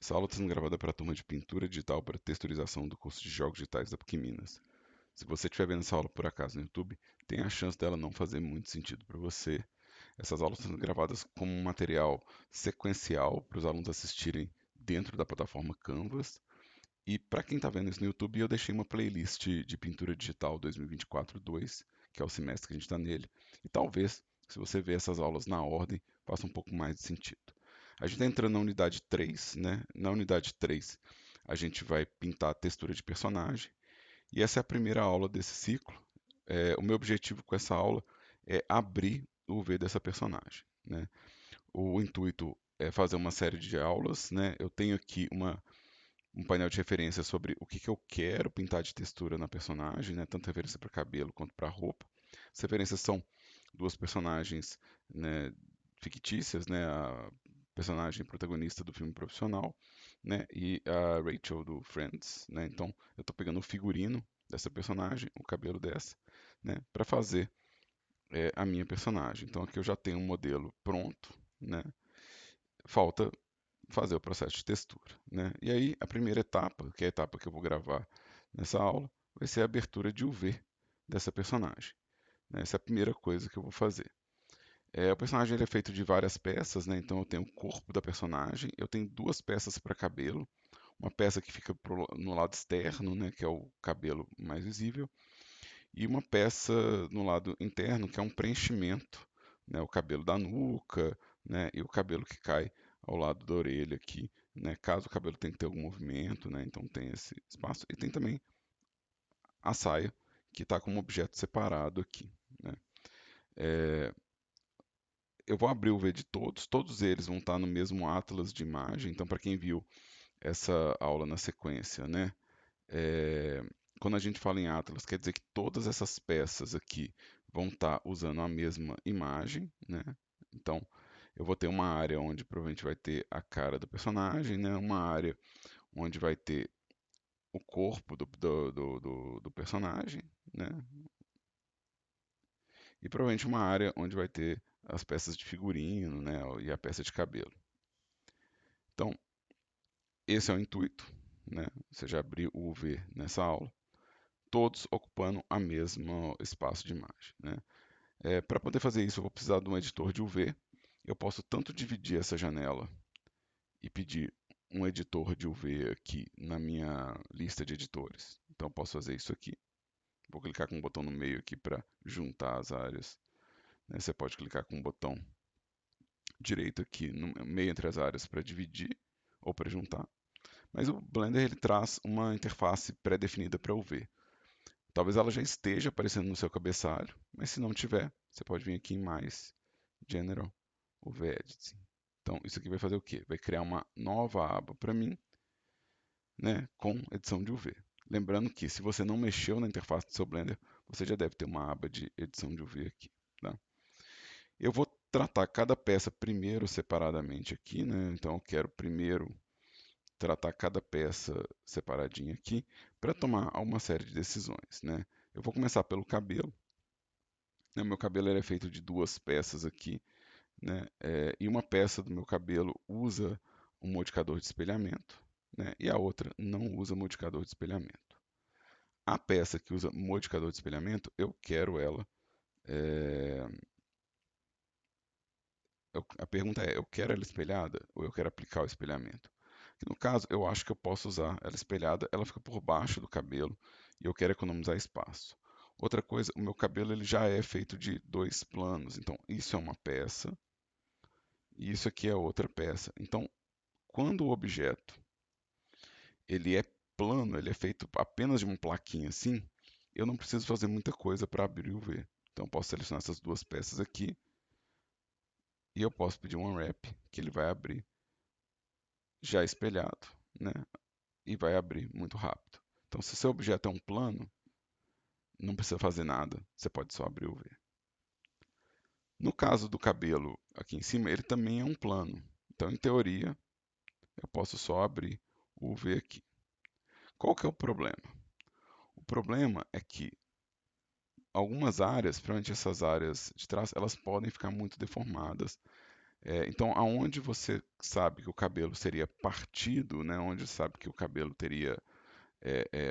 Essa aula está sendo gravada para a turma de pintura digital para texturização do curso de Jogos Digitais da PUC Minas. Se você estiver vendo essa aula por acaso no YouTube, tem a chance dela não fazer muito sentido para você. Essas aulas estão sendo gravadas como um material sequencial para os alunos assistirem dentro da plataforma Canvas. E para quem está vendo isso no YouTube, eu deixei uma playlist de pintura digital 2024-2, que é o semestre que a gente está nele. E talvez, se você ver essas aulas na ordem, faça um pouco mais de sentido. A gente está entrando na unidade 3, né? Na unidade 3, a gente vai pintar a textura de personagem. E essa é a primeira aula desse ciclo. O meu objetivo com essa aula é abrir o V dessa personagem, né? O intuito é fazer uma série de aulas, né? Eu tenho aqui um painel de referência sobre o que, que eu quero pintar de textura na personagem, né? Tanto referência para cabelo quanto para roupa. As referências são duas personagens, né, fictícias, né? A personagem protagonista do filme profissional, né? E a Rachel do Friends, né? Então eu estou pegando o figurino dessa personagem, o cabelo dessa, né? Para fazer a minha personagem. Então aqui eu já tenho um modelo pronto, né? Falta fazer o processo de textura, né? E aí a primeira etapa, que é a etapa que eu vou gravar nessa aula, vai ser a abertura de UV dessa personagem, né? Essa é a primeira coisa que eu vou fazer. O personagem ele é feito de várias peças, né? Então eu tenho o corpo da personagem, eu tenho duas peças para cabelo, uma peça que fica no lado externo, né? Que é o cabelo mais visível, e uma peça no lado interno, que é um preenchimento, né? O cabelo da nuca, né? E o cabelo que cai ao lado da orelha aqui, né? Caso o cabelo tenha que ter algum movimento, né? Então tem esse espaço. E tem também a saia, que está como objeto separado aqui, né? É, eu vou abrir o V de todos, todos eles vão estar no mesmo atlas de imagem. Então, para quem viu essa aula na sequência, né? É, quando a gente fala em Atlas, quer dizer que todas essas peças aqui vão estar usando a mesma imagem, né? Então, eu vou ter uma área onde provavelmente vai ter a cara do personagem, né? Uma área onde vai ter o corpo do personagem, né? E provavelmente uma área onde vai ter as peças de figurino, né? E a peça de cabelo. Então, esse é o intuito, né? Você já abriu o UV nessa aula, todos ocupando a mesmo espaço de imagem, né? Para poder fazer isso, eu vou precisar de um editor de UV. Eu posso tanto dividir essa janela e pedir um editor de UV aqui na minha lista de editores. Então, eu posso fazer isso aqui. Vou clicar com o botão no meio aqui para juntar as áreas, né? Você pode clicar com o botão direito aqui no meio entre as áreas para dividir ou para juntar. Mas o Blender ele traz uma interface pré-definida para UV. Talvez ela já esteja aparecendo no seu cabeçalho, mas se não tiver, você pode vir aqui em mais, General, UV Editing. Então, isso aqui vai fazer o quê? Vai criar uma nova aba para mim, né, com edição de UV. Lembrando que se você não mexeu na interface do seu Blender, você já deve ter uma aba de edição de UV aqui. Tá? Eu vou tratar cada peça primeiro separadamente aqui, né? Então eu quero primeiro tratar cada peça separadinha aqui para tomar uma série de decisões, né? Eu vou começar pelo cabelo. Né? Meu cabelo ele é feito de duas peças aqui, né? E uma peça do meu cabelo usa um modificador de espelhamento, né? E a outra não usa modificador de espelhamento. A peça que usa modificador de espelhamento, eu quero ela. é, A pergunta é: eu quero ela espelhada ou eu quero aplicar o espelhamento? No caso, eu acho que eu posso usar ela espelhada, ela fica por baixo do cabelo e eu quero economizar espaço. Outra coisa, o meu cabelo ele já é feito de dois planos, então isso é uma peça e isso aqui é outra peça. Então, quando o objeto ele é plano, ele é feito apenas de uma plaquinha assim, eu não preciso fazer muita coisa para abrir o V. Então, eu posso selecionar essas duas peças aqui e eu posso pedir um unwrap, que ele vai abrir já espelhado, né? E vai abrir muito rápido. Então, se o seu objeto é um plano, não precisa fazer nada, você pode só abrir o V. No caso do cabelo aqui em cima, ele também é um plano. Então, em teoria, eu posso só abrir o V aqui. Qual que é o problema? O problema é que algumas áreas, principalmente essas áreas de trás, elas podem ficar muito deformadas Então, aonde você sabe que o cabelo seria partido, né, onde sabe que o cabelo teria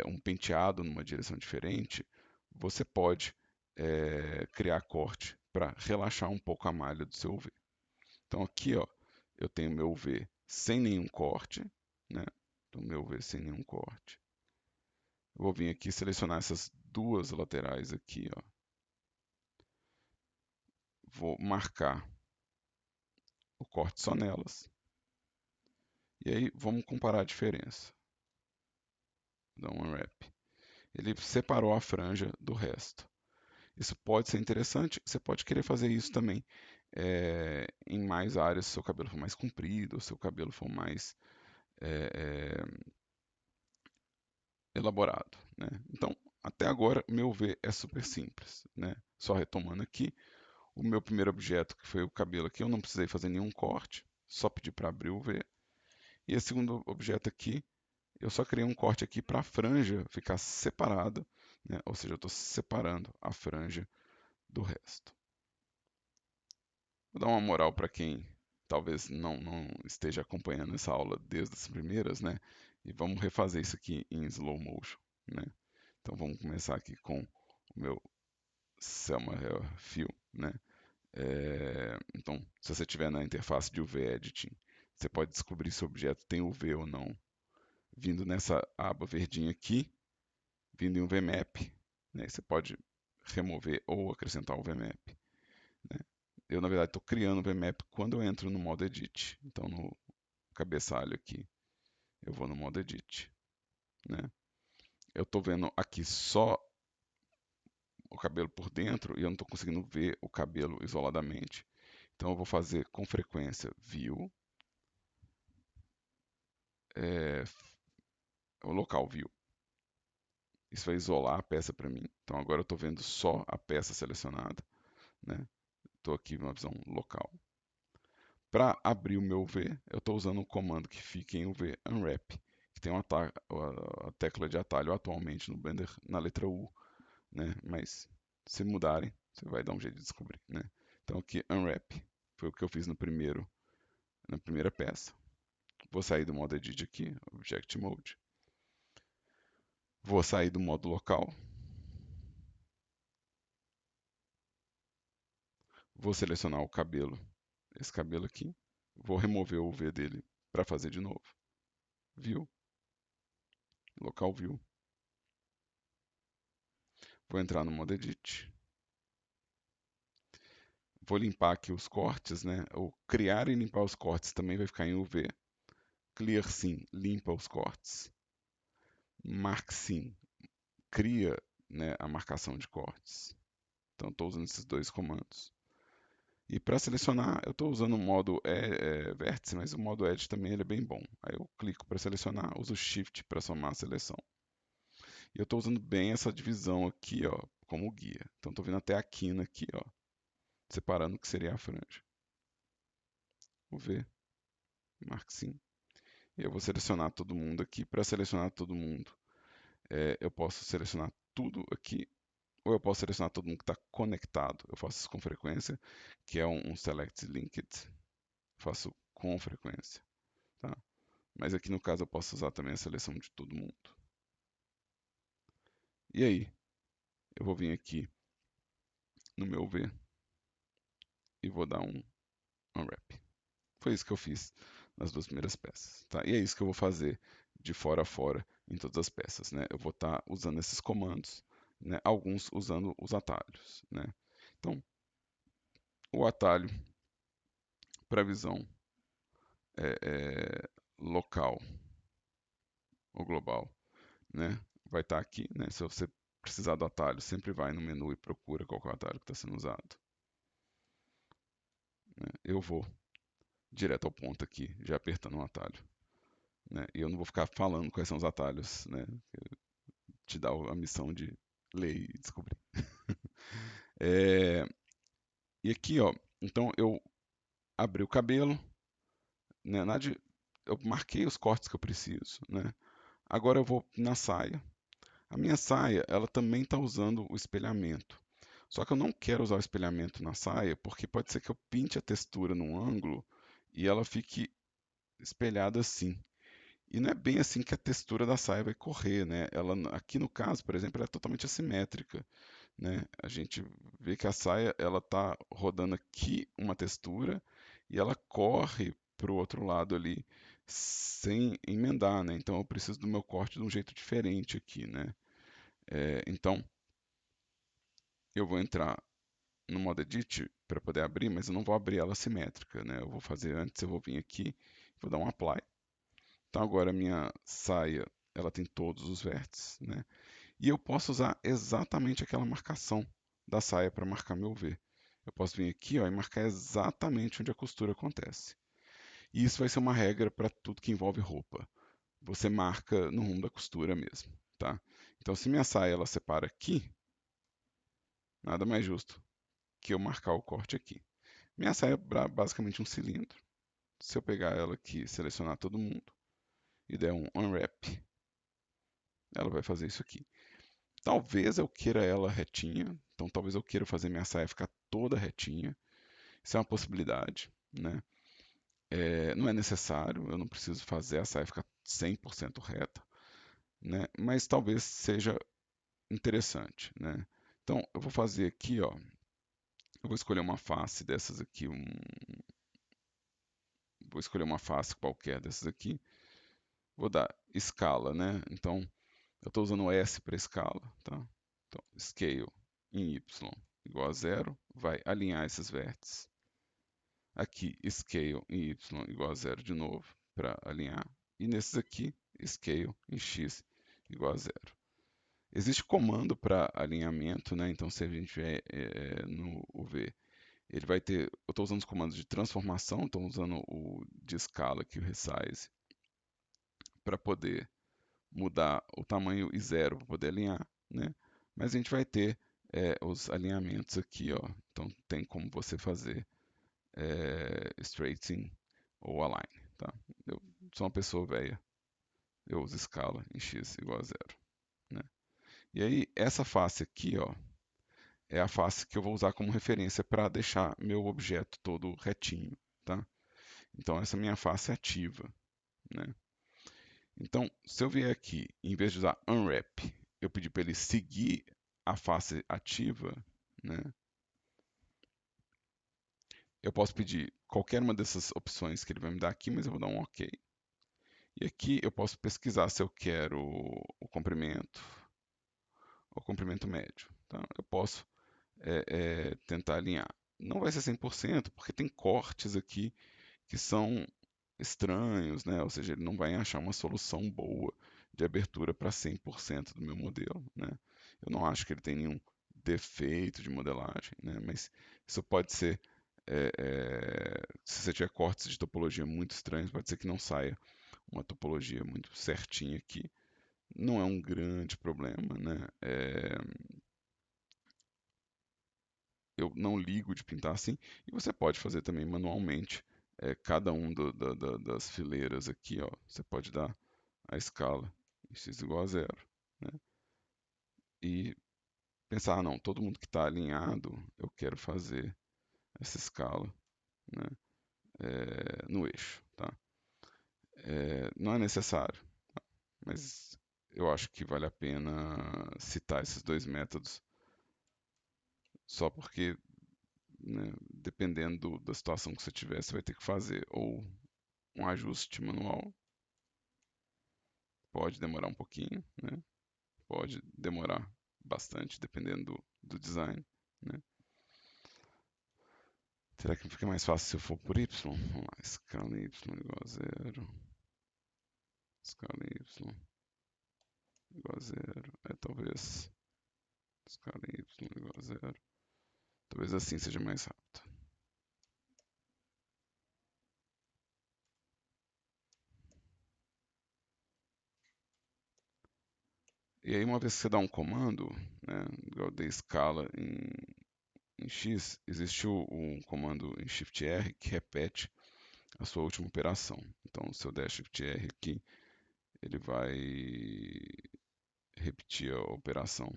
um penteado numa direção diferente, você pode criar corte para relaxar um pouco a malha do seu V. Então aqui, ó, eu tenho meu V sem nenhum corte, né? Então meu V sem nenhum corte. Eu vou vir aqui selecionar essas duas laterais aqui, ó. Vou marcar o corte só nelas. E aí vamos comparar a diferença. Dá um unwrap. Ele separou a franja do resto. Isso pode ser interessante, você pode querer fazer isso também em mais áreas, se seu cabelo for mais comprido, ou seu cabelo for mais elaborado, né? Então, até agora, meu V é super simples, né? Só retomando aqui, o meu primeiro objeto, que foi o cabelo aqui, eu não precisei fazer nenhum corte, só pedi para abrir o V. E esse segundo objeto aqui, eu só criei um corte aqui para a franja ficar separada, né? Ou seja, eu estou separando a franja do resto. Vou dar uma moral para quem talvez não esteja acompanhando essa aula desde as primeiras, né? E vamos refazer isso aqui em slow motion, né? Então vamos começar aqui com o meu Selma Fill, né? Então, se você estiver na interface de UV Editing, você pode descobrir se o objeto tem UV ou não, vindo nessa aba verdinha aqui, vindo em UV Map, né? Você pode remover ou acrescentar o VMap, né? Eu, na verdade, estou criando o VMap quando eu entro no modo Edit. Então, no cabeçalho aqui, eu vou no modo Edit, né? Eu estou vendo aqui só o cabelo por dentro e eu não estou conseguindo ver o cabelo isoladamente. Então eu vou fazer com frequência View, é, o local View. Isso vai isolar a peça para mim. Então agora eu estou vendo só a peça selecionada, né? Estou aqui numa visão local. Para abrir o meu V, eu estou usando um comando que fica em UV Unwrap, que tem a tecla de atalho atualmente no Blender na letra U, né? Mas se mudarem, você vai dar um jeito de descobrir, né? Então aqui Unwrap foi o que eu fiz na primeira peça. Vou sair do modo Edit aqui, Object Mode. Vou sair do modo local. Vou selecionar o cabelo, esse cabelo aqui. Vou remover o V dele para fazer de novo. View, local View. Vou entrar no modo Edit. Vou limpar aqui os cortes, né? O criar e limpar os cortes também vai ficar em UV. Clear Sim, limpa os cortes. Mark Sim, cria, né, a marcação de cortes. Então, estou usando esses dois comandos. E para selecionar, eu estou usando o modo vértice, mas o modo Edge também ele é bem bom. Aí eu clico para selecionar, uso Shift para somar a seleção. E eu estou usando bem essa divisão aqui, ó, como guia. Então estou vindo até a quina aqui, ó, separando o que seria a franja. Vou ver, marque sim. E eu vou selecionar todo mundo aqui. Para selecionar todo mundo, eu posso selecionar tudo aqui, ou eu posso selecionar todo mundo que está conectado. Eu faço isso com frequência, que é um Select Linked. Faço com frequência, tá? Mas aqui no caso eu posso usar também a seleção de todo mundo. E aí, eu vou vir aqui no meu V e vou dar um Unwrap. Foi isso que eu fiz nas duas primeiras peças, tá? E é isso que eu vou fazer de fora a fora em todas as peças, né? Eu vou estar usando esses comandos, né? Alguns usando os atalhos, né? Então, o atalho para visão local ou global, né? Vai estar aqui, né? Se você precisar do atalho, sempre vai no menu e procura qual é o atalho que está sendo usado, né? Eu vou direto ao ponto aqui, já apertando o atalho, né? E eu não vou ficar falando quais são os atalhos, né? Te dá a missão de ler e descobrir. E aqui, ó, então eu abri o cabelo, né? Eu marquei os cortes que eu preciso, né? Agora eu vou na saia. A minha saia, ela também está usando o espelhamento. Só que eu não quero usar o espelhamento na saia, porque pode ser que eu pinte a textura num ângulo e ela fique espelhada assim. E não é bem assim que a textura da saia vai correr, né? Ela, aqui no caso, por exemplo, ela é totalmente assimétrica, né? A gente vê que a saia ela está rodando aqui uma textura e ela corre para o outro lado ali sem emendar, né? Então eu preciso do meu corte de um jeito diferente aqui, né? Então eu vou entrar no modo edit para poder abrir, mas eu não vou abrir ela simétrica, né? Eu vou fazer antes, eu vou vir aqui, vou dar um apply. Então agora a minha saia ela tem todos os vértices, né? E eu posso usar exatamente aquela marcação da saia para marcar meu V. Eu posso vir aqui, ó, e marcar exatamente onde a costura acontece. E isso vai ser uma regra para tudo que envolve roupa. Você marca no rumo da costura mesmo, tá? Então, se minha saia ela separa aqui, nada mais justo que eu marcar o corte aqui. Minha saia é basicamente um cilindro. Se eu pegar ela aqui, selecionar todo mundo e der um unwrap, ela vai fazer isso aqui. Talvez eu queira ela retinha, então talvez eu queira fazer minha saia ficar toda retinha. Isso é uma possibilidade, né? Não é necessário, eu não preciso fazer a saia ficar 100% reta, né? Mas talvez seja interessante, né? Então eu vou fazer aqui, ó, eu vou escolher uma face dessas aqui, vou escolher uma face qualquer dessas aqui, vou dar escala, né? Então eu estou usando o S para escala, tá? Então scale em Y igual a zero, vai alinhar esses vértices. Aqui, scale em y igual a zero de novo, para alinhar. E nesses aqui, scale em x igual a zero. Existe comando para alinhamento, né? Então, se a gente vier no UV, ele vai ter. Eu estou usando os comandos de transformação, estou usando o de escala aqui, o resize, para poder mudar o tamanho e zero para poder alinhar, né? Mas a gente vai ter os alinhamentos aqui, ó. Então, tem como você fazer straighten ou align, tá? Eu sou uma pessoa velha, eu uso escala em x igual a zero, né? E aí, essa face aqui, ó, é a face que eu vou usar como referência para deixar meu objeto todo retinho, tá? Então, essa é a minha face ativa, né? Então, se eu vier aqui, em vez de usar unwrap, eu pedir para ele seguir a face ativa, né? Eu posso pedir qualquer uma dessas opções que ele vai me dar aqui, mas eu vou dar um OK. E aqui eu posso pesquisar se eu quero o comprimento ou comprimento médio. Tá? Eu posso tentar alinhar. Não vai ser 100%, porque tem cortes aqui que são estranhos, né? Ou seja, ele não vai achar uma solução boa de abertura para 100% do meu modelo. Né? Eu não acho que ele tem nenhum defeito de modelagem, né? Mas isso pode ser, se você tiver cortes de topologia muito estranhos, pode ser que não saia uma topologia muito certinha aqui. Não é um grande problema, né? Eu não ligo de pintar assim, e você pode fazer também manualmente cada um das fileiras aqui, ó, você pode dar a escala em x igual a zero, né? E pensar, não, todo mundo que está alinhado, eu quero fazer essa escala, né, no eixo, tá? Não é necessário, mas eu acho que vale a pena citar esses dois métodos, só porque, né, dependendo da situação que você tiver, você vai ter que fazer ou um ajuste manual, pode demorar um pouquinho, né? Pode demorar bastante, dependendo do design, né? Será que fica mais fácil se eu for por y? Vamos lá, escala y igual a zero, escala y igual a zero, talvez escala y igual a zero, talvez assim seja mais rápido. E aí, uma vez que você dá um comando, né, igual de escala em X, existe um comando em Shift R que repete a sua última operação. Então, se eu der Shift R aqui, ele vai repetir a operação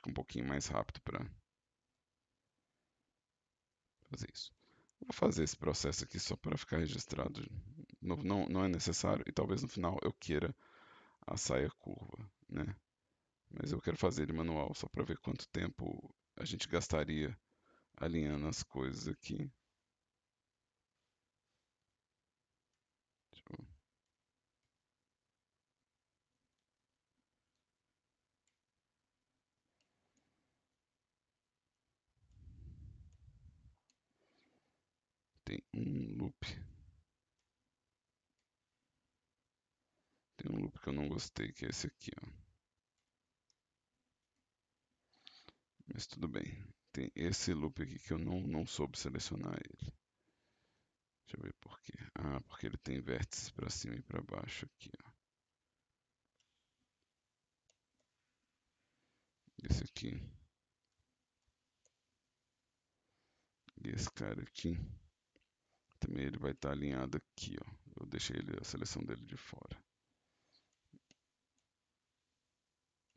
fica um pouquinho mais rápido para fazer isso. Vou fazer esse processo aqui só para ficar registrado. Não é necessário e talvez no final eu queira a saia curva, né? Mas eu quero fazer ele manual só para ver quanto tempo a gente gastaria alinhando as coisas aqui. Deixa eu- Tem um loop. Tem um loop que eu não gostei, que é esse aqui, ó. Mas tudo bem. Tem esse loop aqui que eu não soube selecionar ele. Deixa eu ver por quê. Ah, porque ele tem vértices para cima e para baixo aqui, ó. Esse aqui. E esse cara aqui. Também ele vai estar alinhado aqui, ó. Eu deixei a seleção dele de fora.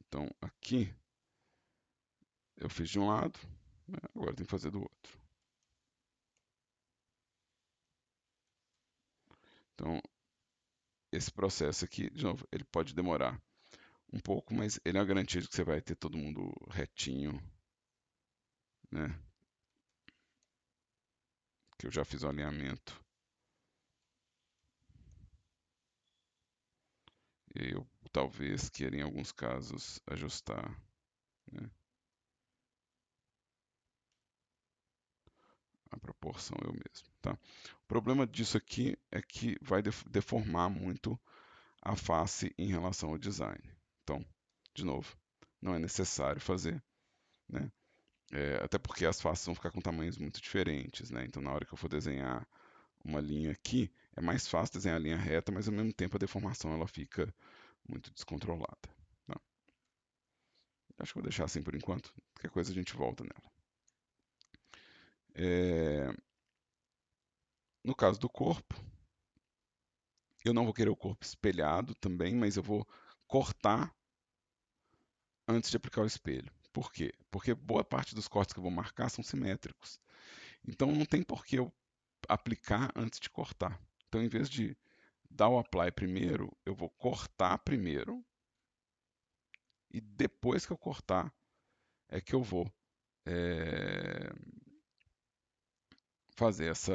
Então aqui eu fiz de um lado, né? Agora tem que fazer do outro. Então esse processo aqui, de novo, ele pode demorar um pouco, mas ele é uma garantia de que você vai ter todo mundo retinho, né? Que eu já fiz o alinhamento. E aí eu talvez queira em alguns casos ajustar, né, a proporção eu mesmo, tá? O problema disso aqui é que vai deformar muito a face em relação ao design. Então, de novo, não é necessário fazer, né? Até porque as faces vão ficar com tamanhos muito diferentes, né? Então, na hora que eu for desenhar uma linha aqui, é mais fácil desenhar a linha reta, mas ao mesmo tempo a deformação ela fica muito descontrolada. Tá? Acho que vou deixar assim por enquanto. Qualquer coisa a gente volta nela. É, no caso do corpo, eu não vou querer o corpo espelhado também, mas eu vou cortar antes de aplicar o espelho. Por quê? Porque boa parte dos cortes que eu vou marcar são simétricos. Então não tem por que eu aplicar antes de cortar. Então, em vez de dar o apply primeiro, eu vou cortar primeiro e depois que eu cortar é que eu vou é, fazer essa.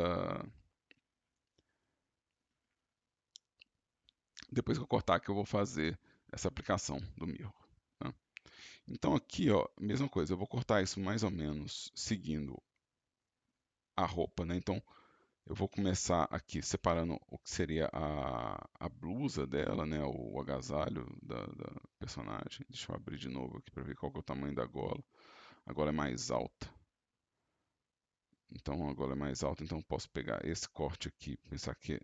Depois que eu cortar, que eu vou fazer essa aplicação do mirror. Tá? Então aqui, ó, mesma coisa, eu vou cortar isso mais ou menos seguindo a roupa, né? Então eu vou começar aqui separando o que seria a blusa dela, né? O agasalho da personagem. Deixa eu abrir de novo aqui para ver qual que é o tamanho da gola. A gola é mais alta. Então a gola é mais alta, então eu posso pegar esse corte aqui, pensar que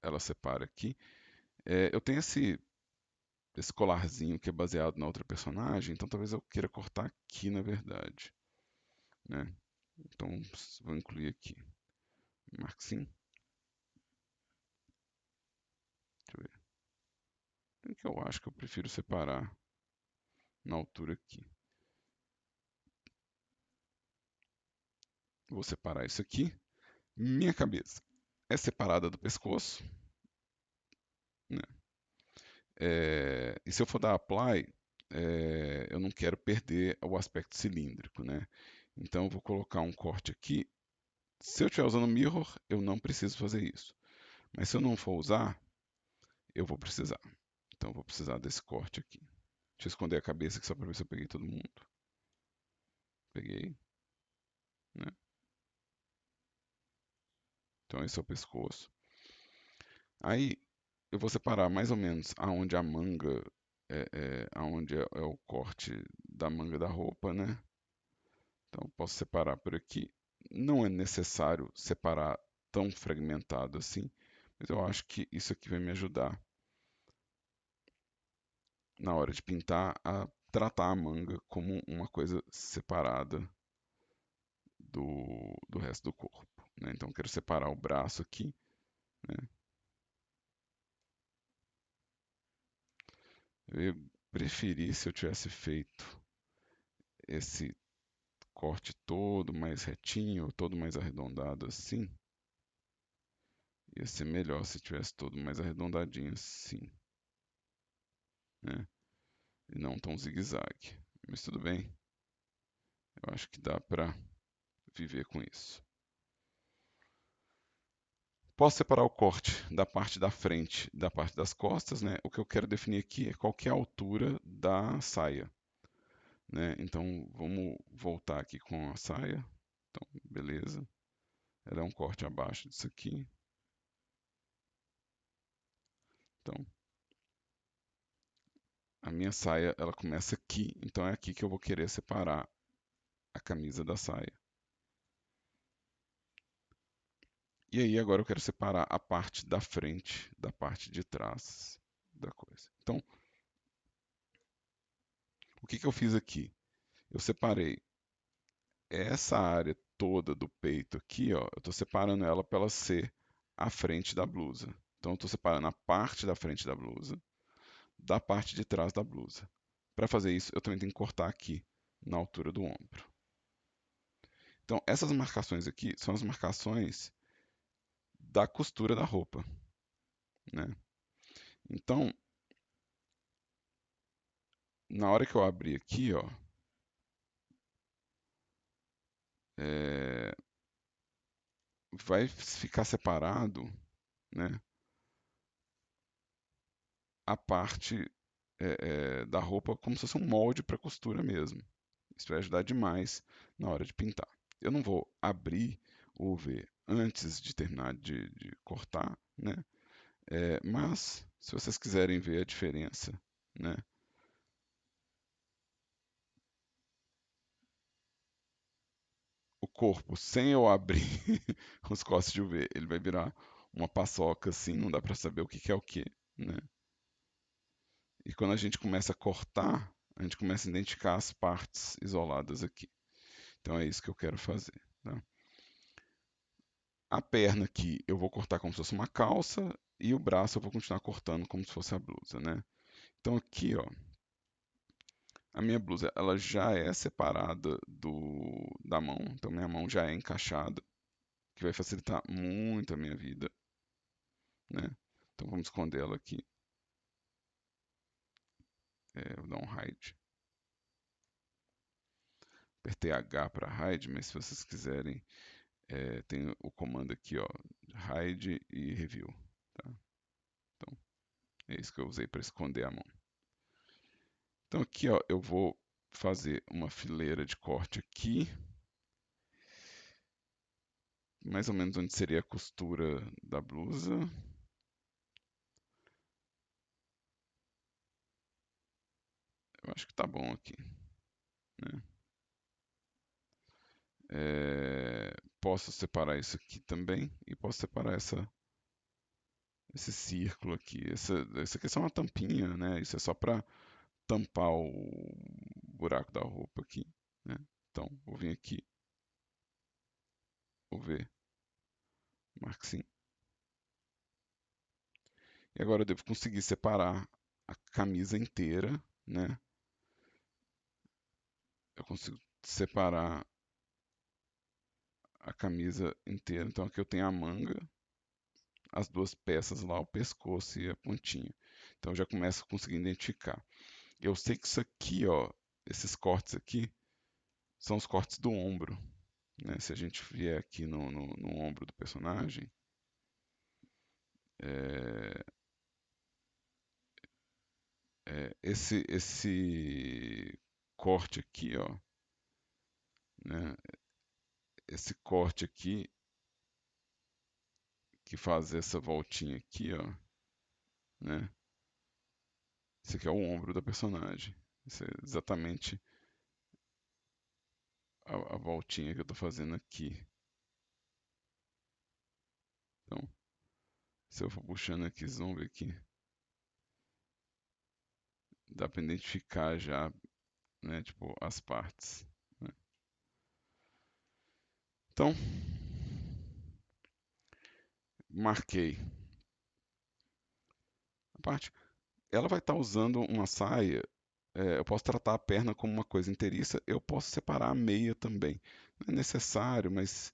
ela separa aqui. Eu tenho esse colarzinho que é baseado na outra personagem, então talvez eu queira cortar aqui na verdade, né? Então vou incluir aqui. Marque sim. Deixa eu ver. O que eu acho que eu prefiro separar na altura aqui. Vou separar isso aqui. Minha cabeça é separada do pescoço, né? E se eu for dar apply, eu não quero perder o aspecto cilíndrico, né? Então eu vou colocar um corte aqui. Se eu estiver usando mirror, eu não preciso fazer isso. Mas se eu não for usar, eu vou precisar. Então eu vou precisar desse corte aqui. Deixa eu esconder a cabeça aqui só para ver se eu peguei todo mundo. Peguei, né? Então esse é o pescoço. Aí eu vou separar mais ou menos aonde a manga, aonde é o corte da manga da roupa, né? Então eu posso separar por aqui. Não é necessário separar tão fragmentado assim, mas eu acho que isso aqui vai me ajudar na hora de pintar a tratar a manga como uma coisa separada do resto do corpo, né? Então eu quero separar o braço aqui, né? Eu ia preferir se eu tivesse feito. esse corte todo mais retinho, todo mais arredondado assim, ia ser melhor se tivesse todo mais arredondadinho assim, né? E não tão zigue-zague. Mas tudo bem, eu acho que dá para viver com isso. Posso separar o corte da parte da frente da parte das costas, né? O que eu quero definir aqui é qual que é a altura da saia, né? Então vamos voltar aqui com a saia. Então, beleza. Ela é um corte abaixo disso aqui. Então, a minha saia ela começa aqui, então é aqui que eu vou querer separar a camisa da saia. E aí agora eu quero separar a parte da frente da parte de trás da coisa. Então, o que que eu fiz aqui? Eu separei essa área toda do peito aqui, ó, eu estou separando ela para ela ser a frente da blusa. Então, eu estou separando a parte da frente da blusa da parte de trás da blusa. Para fazer isso, eu também tenho que cortar aqui, na altura do ombro. Então, essas marcações aqui são as marcações da costura da roupa, né? Então, na hora que eu abrir aqui, ó, é, vai ficar separado, né, a parte da roupa como se fosse um molde para costura mesmo. Isso vai ajudar demais na hora de pintar. Eu não vou abrir o V antes de terminar de cortar, né? Mas se vocês quiserem ver a diferença, né? O corpo sem eu abrir os cortes de UV, ele vai virar uma paçoca assim, não dá para saber o que que é o que, né? E quando a gente começa a cortar, a gente começa a identificar as partes isoladas aqui. Então é isso que eu quero fazer, tá? A perna aqui eu vou cortar como se fosse uma calça e o braço eu vou continuar cortando como se fosse a blusa, né? Então aqui, ó, a minha blusa ela já é separada da mão, então minha mão já é encaixada, que vai facilitar muito a minha vida, né? Então vamos esconder ela aqui. Vou dar um hide. Apertei H para hide, mas se vocês quiserem, tem o comando aqui, ó, hide e review, tá? Então é isso que eu usei para esconder a mão. Então aqui, ó, eu vou fazer uma fileira de corte aqui, mais ou menos onde seria a costura da blusa. Eu acho que tá bom aqui, né? Posso separar isso aqui também e posso separar esse círculo aqui. Essa aqui é só uma tampinha, né? Isso é só para tampar o buraco da roupa aqui, né? Então, vou vir aqui, vou ver, marque sim. E agora eu devo conseguir separar a camisa inteira, né? Eu consigo separar a camisa inteira. Então aqui eu tenho a manga, as duas peças lá, o pescoço e a pontinha. Então eu já começo a conseguir identificar. Eu sei que isso aqui, ó, esses cortes aqui, são os cortes do ombro, né? Se a gente vier aqui no ombro do personagem, é, esse corte aqui, ó, né? Esse corte aqui que faz essa voltinha aqui, ó, né? Esse aqui é o ombro da personagem. Isso é exatamente a voltinha que eu estou fazendo aqui. Então, se eu for puxando aqui, zoom aqui, dá para identificar já, né? Tipo, as partes, né? Então, marquei a parte. Ela vai estar usando uma saia eu posso tratar a perna como uma coisa inteiriça, eu posso separar a meia também. Não é necessário, mas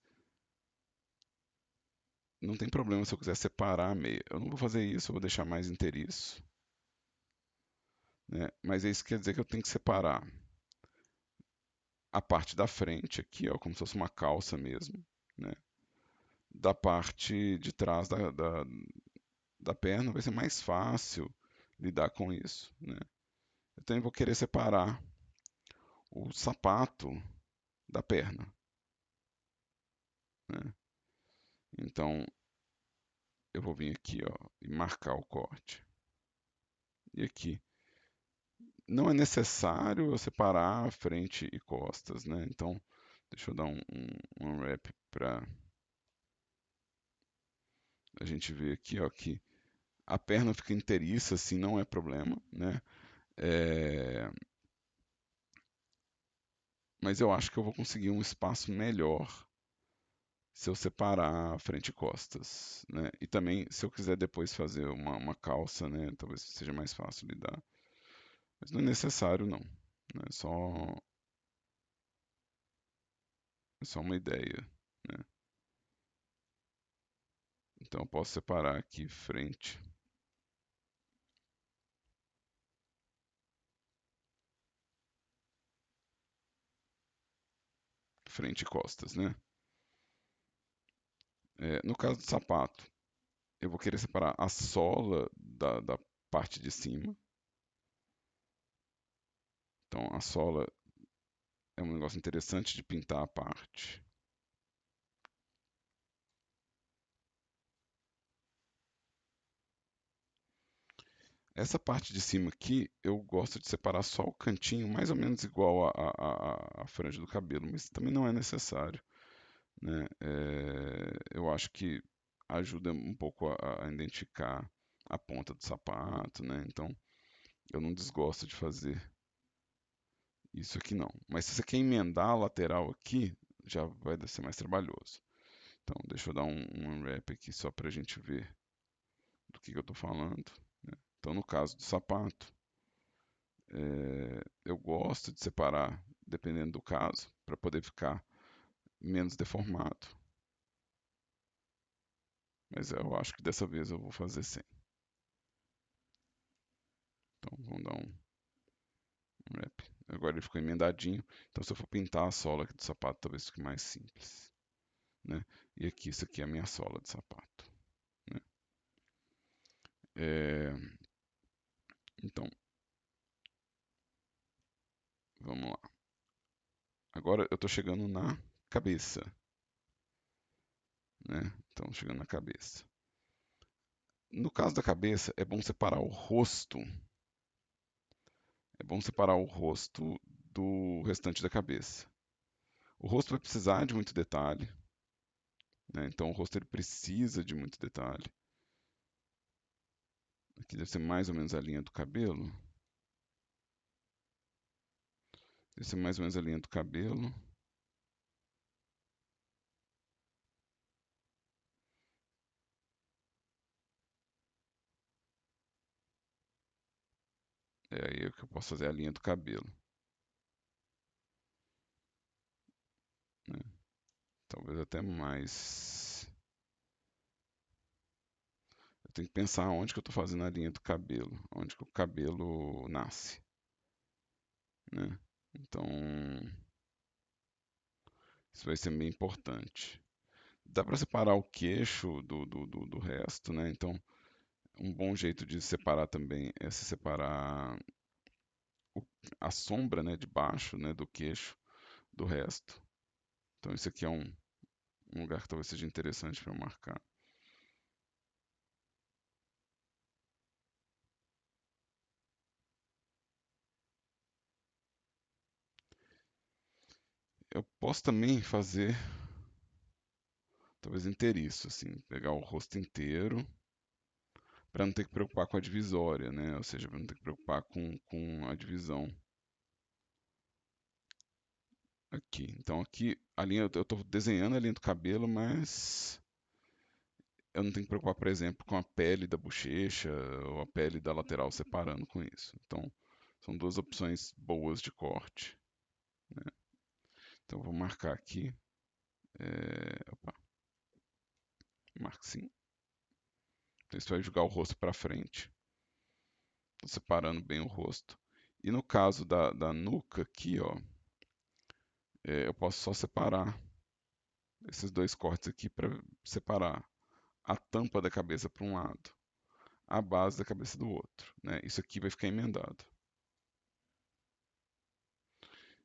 não tem problema se eu quiser separar a meia. Eu não vou fazer isso, eu vou deixar mais inteiriço, né? Mas isso quer dizer que eu tenho que separar a parte da frente aqui, ó, como se fosse uma calça mesmo, né? Da parte de trás da perna vai ser mais fácil lidar com isso, né? Eu também vou querer separar o sapato da perna, né? Então eu vou vir aqui, ó, e marcar o corte. E aqui não é necessário eu separar frente e costas, né? Então deixa eu dar um wrap para a gente ver aqui, ó, que a perna fica inteiriça, assim, não é problema, né? É, mas eu acho que eu vou conseguir um espaço melhor se eu separar frente e costas, né? E também, se eu quiser depois fazer uma calça, né? Talvez seja mais fácil lidar. Mas não é necessário, não. Né? É só uma ideia, né? Então eu posso separar aqui frente e costas, né? No caso do sapato, eu vou querer separar a sola da parte de cima. Então a sola é um negócio interessante de pintar a parte. Essa parte de cima aqui, eu gosto de separar só o cantinho, mais ou menos igual a franja do cabelo, mas também não é necessário, né? Eu acho que ajuda um pouco a identificar a ponta do sapato, né? Então, eu não desgosto de fazer isso aqui não. Mas se você quer emendar a lateral aqui, já vai ser mais trabalhoso. Então, deixa eu dar um unwrap aqui só para a gente ver do que eu estou falando, né? Então, no caso do sapato, eu gosto de separar, dependendo do caso, para poder ficar menos deformado. Mas eu acho que dessa vez eu vou fazer sem. Então, vamos dar um wrap. Agora ele ficou emendadinho. Então, se eu for pintar a sola aqui do sapato, talvez fique mais simples, né? E aqui, isso aqui é a minha sola de sapato, né? É, então, vamos lá. Agora eu estou chegando na cabeça, né? Então, chegando na cabeça. No caso da cabeça, é bom separar o rosto. É bom separar o rosto do restante da cabeça. O rosto vai precisar de muito detalhe, né? Então, o rosto ele precisa de muito detalhe. Aqui deve ser mais ou menos a linha do cabelo. Deve ser mais ou menos a linha do cabelo. É aí que eu posso fazer a linha do cabelo, né? Talvez até mais. Eu tenho que pensar onde que eu estou fazendo a linha do cabelo, onde que o cabelo nasce, né? Então, isso vai ser bem importante. Dá para separar o queixo do resto, né? Então, um bom jeito de separar também é se separar o- a sombra, né, de baixo, né, do queixo do resto. Então, isso aqui é um lugar que talvez seja interessante para eu marcar. Eu posso também fazer, talvez inteiriço, assim, pegar o rosto inteiro para não ter que preocupar com a divisória, né? Ou seja, para não ter que preocupar com a divisão aqui. Então aqui a linha, eu estou desenhando a linha do cabelo, mas eu não tenho que preocupar, por exemplo, com a pele da bochecha ou a pele da lateral separando com isso. Então São duas opções boas de corte, né? Então, eu vou marcar aqui. Opa, marca sim. Então, isso vai jogar o rosto para frente. Estou separando bem o rosto. E no caso da nuca aqui, ó, eu posso só separar esses dois cortes aqui para separar a tampa da cabeça para um lado, a base da cabeça do outro, né? Isso aqui vai ficar emendado.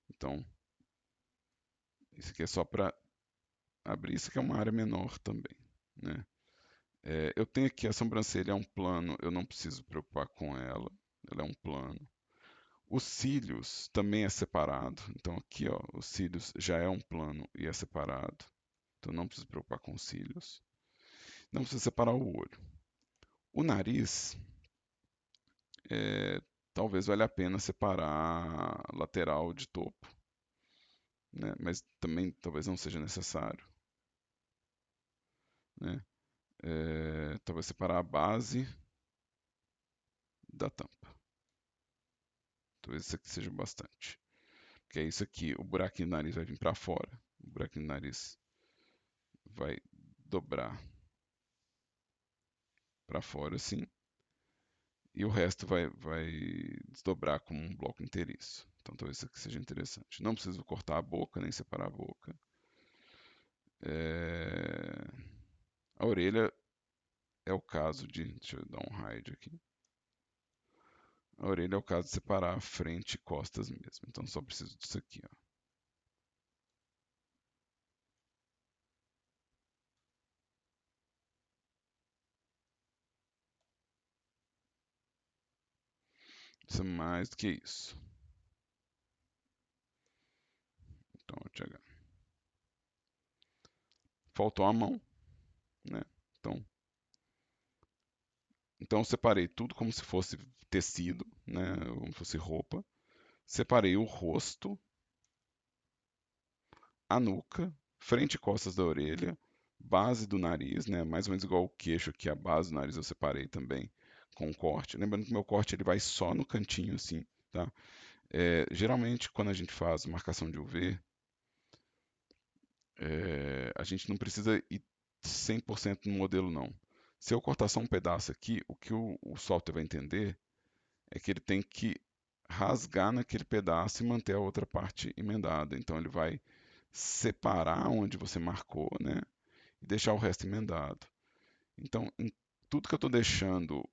Então, isso aqui é só para abrir. Isso aqui é uma área menor também, né? Eu tenho aqui a sobrancelha, é um plano, eu não preciso preocupar com ela, ela é um plano. Os cílios também é separado, então aqui, ó, os cílios já é um plano e é separado, então não preciso preocupar com os cílios. Não precisa separar o olho. O nariz, talvez valha a pena separar lateral de topo, né? Mas também talvez não seja necessário, né? Talvez separar a base da tampa. Talvez isso aqui seja bastante. Porque é isso aqui, o buraquinho do nariz vai vir para fora. O buraquinho do nariz vai dobrar para fora assim. E o resto vai desdobrar como um bloco inteiriço. Então talvez isso aqui seja interessante. Não preciso cortar a boca, nem separar a boca. É, A orelha é o caso de. Deixa eu dar um hide aqui. A orelha é o caso de separar frente e costas mesmo. Então só preciso disso aqui, ó. Isso é mais do que isso. Então, faltou a mão, né? Então, eu separei tudo como se fosse tecido, né? Como se fosse roupa. Separei o rosto, a nuca, frente e costas da orelha, base do nariz, né? Mais ou menos igual o queixo aqui, a base do nariz eu separei também com um corte. Lembrando que meu corte ele vai só no cantinho assim, tá? Geralmente quando a gente faz marcação de UV, a gente não precisa ir 100% no modelo não. Se eu cortar só um pedaço aqui, o que o software vai entender é que ele tem que rasgar naquele pedaço e manter a outra parte emendada. Então ele vai separar onde você marcou, né? E deixar o resto emendado. Então, em tudo que eu estou deixando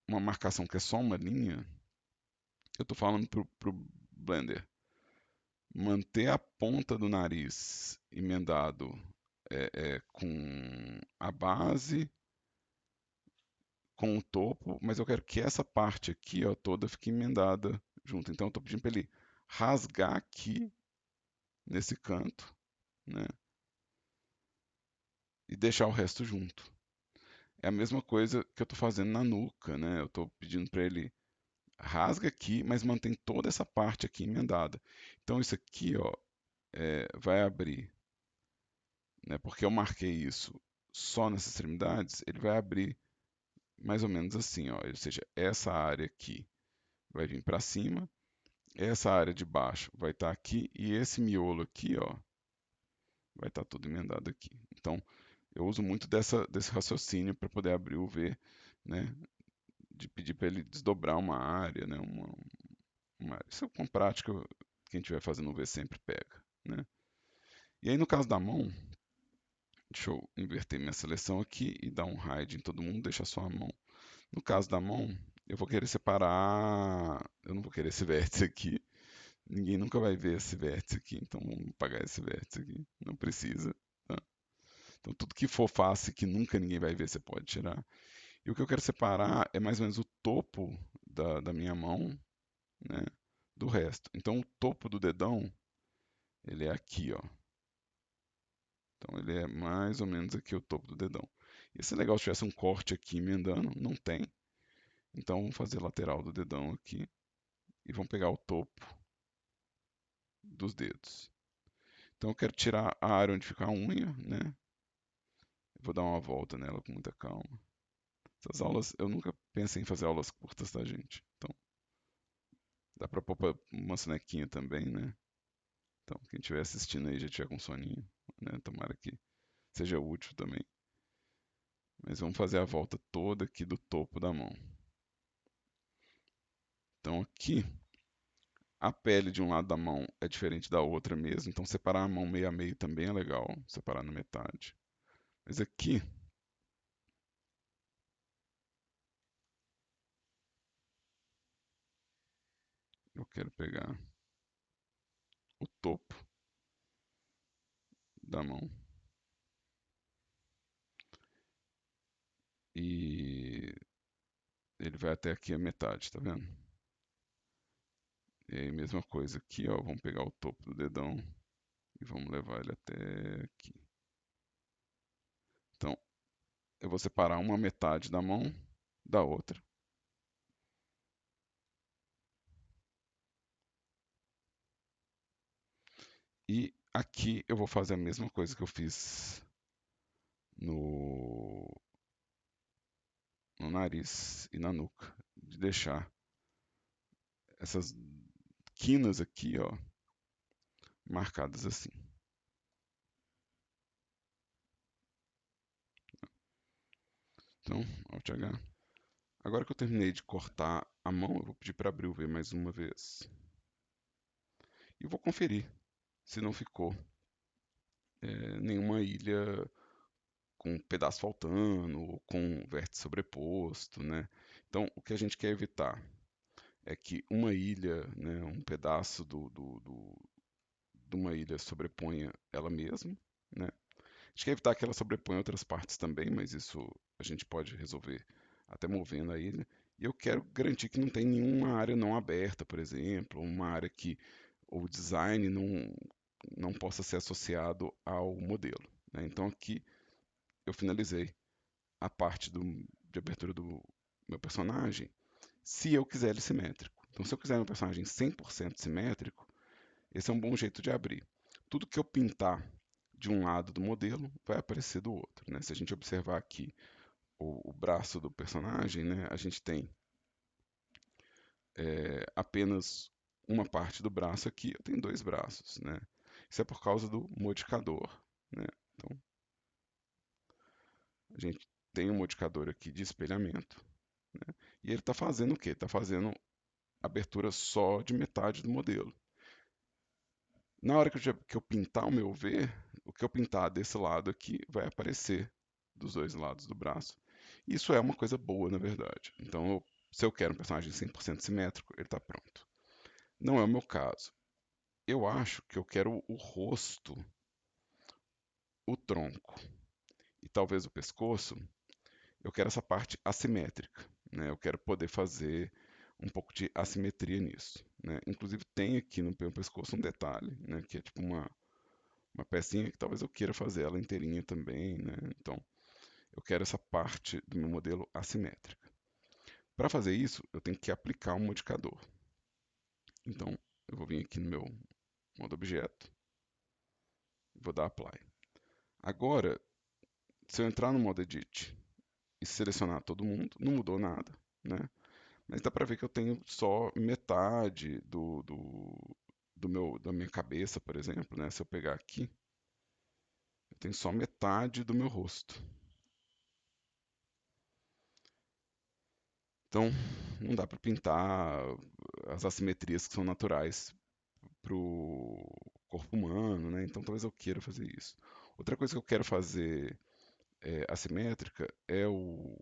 uma marcação que é só uma linha, eu estou falando para o Blender manter a ponta do nariz emendado com a base, com o topo, mas eu quero que essa parte aqui ó, toda fique emendada junto. Então, eu estou pedindo para ele rasgar aqui nesse canto, né? E deixar o resto junto. É a mesma coisa que eu estou fazendo na nuca, né? Eu estou pedindo para ele rasga aqui, mas mantém toda essa parte aqui emendada. Então isso aqui, ó, vai abrir, né? Porque eu marquei isso só nessas extremidades, ele vai abrir mais ou menos assim, ó. Ou seja, essa área aqui vai vir para cima, essa área de baixo vai estar aqui e esse miolo aqui, ó, vai estar tudo emendado aqui. Então eu uso muito desse raciocínio para poder abrir o V, né? De pedir para ele desdobrar uma área, né? Isso é com prática, quem estiver fazendo V sempre pega, né? E aí no caso da mão, deixa eu inverter minha seleção aqui e dar um hide em todo mundo, deixar só a mão. No caso da mão, eu vou querer separar, eu não vou querer esse vértice aqui, ninguém nunca vai ver esse vértice aqui, então vamos apagar esse vértice aqui, não precisa, tá? Então tudo que for face que nunca ninguém vai ver, você pode tirar. E o que eu quero separar é mais ou menos o topo da minha mão, né, do resto. Então o topo do dedão, ele é aqui, ó. Então ele é mais ou menos aqui o topo do dedão. Ia ser legal se tivesse um corte aqui emendando, não tem. Então vamos fazer lateral do dedão aqui e vamos pegar o topo dos dedos. Então eu quero tirar a área onde fica a unha, né? Eu vou dar uma volta nela com muita calma. Essas aulas, eu nunca pensei em fazer aulas curtas, tá, gente? Então, Dá pra pôr uma sonequinha também, né? Então, quem estiver assistindo aí já tiver com soninho, né? Tomara que seja útil também. Mas vamos fazer a volta toda aqui do topo da mão. Então aqui, a pele de um lado da mão é diferente da outra mesmo, então separar a mão meio a meio também é legal, separar na metade. Mas aqui, eu quero pegar o topo da mão e ele vai até aqui a metade, tá vendo? E aí, mesma coisa aqui, ó, vamos pegar o topo do dedão e vamos levar ele até aqui. Então, eu vou separar uma metade da mão da outra. E aqui eu vou fazer a mesma coisa que eu fiz no, no nariz e na nuca, de deixar essas quinas aqui, ó, marcadas assim. Então, Alt H. Agora que eu terminei de cortar a mão, eu vou pedir para Abril ver mais uma vez. E vou conferir se não ficou nenhuma ilha com um pedaço faltando, ou com um vértice sobreposto, né? Então, o que a gente quer evitar é que uma ilha, né, um pedaço de uma ilha sobreponha ela mesma, né? A gente quer evitar que ela sobreponha outras partes também, mas isso a gente pode resolver até movendo a ilha. E eu quero garantir que não tem nenhuma área não aberta, por exemplo, uma área que o design não possa ser associado ao modelo, né? Então aqui eu finalizei a parte de abertura do meu personagem, se eu quiser ele simétrico. Então, se eu quiser meu personagem 100% simétrico, esse é um bom jeito de abrir. Tudo que eu pintar de um lado do modelo vai aparecer do outro, né? Se a gente observar aqui o braço do personagem, né, a gente tem apenas uma parte do braço aqui, eu tenho dois braços, né? Isso é por causa do modificador, né? Então, a gente tem um modificador aqui de espelhamento, né? E ele está fazendo o quê? Está fazendo abertura só de metade do modelo. Na hora que eu pintar o meu V, o que eu pintar desse lado aqui vai aparecer dos dois lados do braço. Isso é uma coisa boa, na verdade. Então, se eu quero um personagem 100% simétrico, ele está pronto. Não é o meu caso. Eu acho que eu quero o rosto, o tronco e talvez o pescoço. Eu quero essa parte assimétrica, né? Eu quero poder fazer um pouco de assimetria nisso, né? Inclusive tem aqui no meu pescoço um detalhe, né? Que é tipo uma pecinha que talvez eu queira fazer ela inteirinha também, né? Então eu quero essa parte do meu modelo assimétrica. Para fazer isso, eu tenho que aplicar um modificador. Então eu vou vir aqui no meu modo objeto, vou dar apply. Agora, se eu entrar no modo edit e selecionar todo mundo, não mudou nada, né? Mas dá para ver que eu tenho só metade da minha cabeça, por exemplo, né? Se eu pegar aqui, eu tenho só metade do meu rosto. Então, não dá para pintar as assimetrias que são naturais para o corpo humano, né? Então, talvez eu queira fazer isso. Outra coisa que eu quero fazer assimétrica é o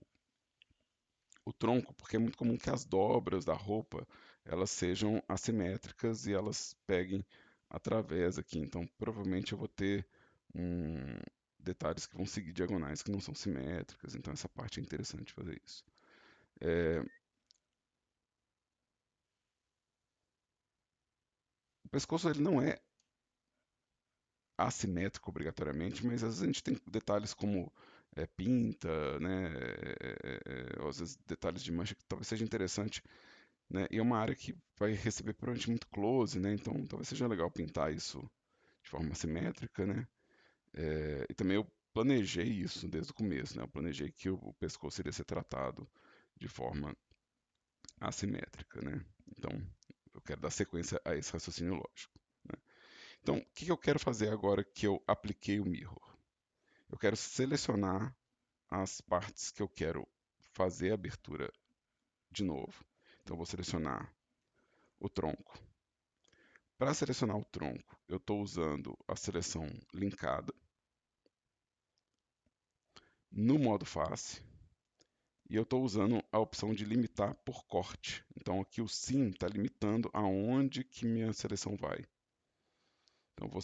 tronco, porque é muito comum que as dobras da roupa elas sejam assimétricas e elas peguem através aqui. Então, provavelmente eu vou ter um, detalhes que vão seguir diagonais que não são simétricas. Então, essa parte é interessante fazer isso. É, o pescoço ele não é assimétrico obrigatoriamente, mas às vezes a gente tem detalhes como pinta, né, ou às vezes detalhes de mancha que talvez seja interessante, né, e é uma área que vai receber provavelmente muito close, né, então talvez seja legal pintar isso de forma assimétrica, né, e também eu planejei isso desde o começo, né, eu planejei que o pescoço iria ser tratado de forma assimétrica, né, então Eu quero dar sequência a esse raciocínio lógico, né? Então, o que eu quero fazer agora que eu apliquei o mirror? Eu quero selecionar as partes que eu quero fazer a abertura de novo. Então, eu vou selecionar o tronco. Para selecionar o tronco, eu estou usando a seleção linkada no modo face e eu estou usando a opção de limitar por corte. Então, aqui o sim está limitando aonde que minha seleção vai. Então, vou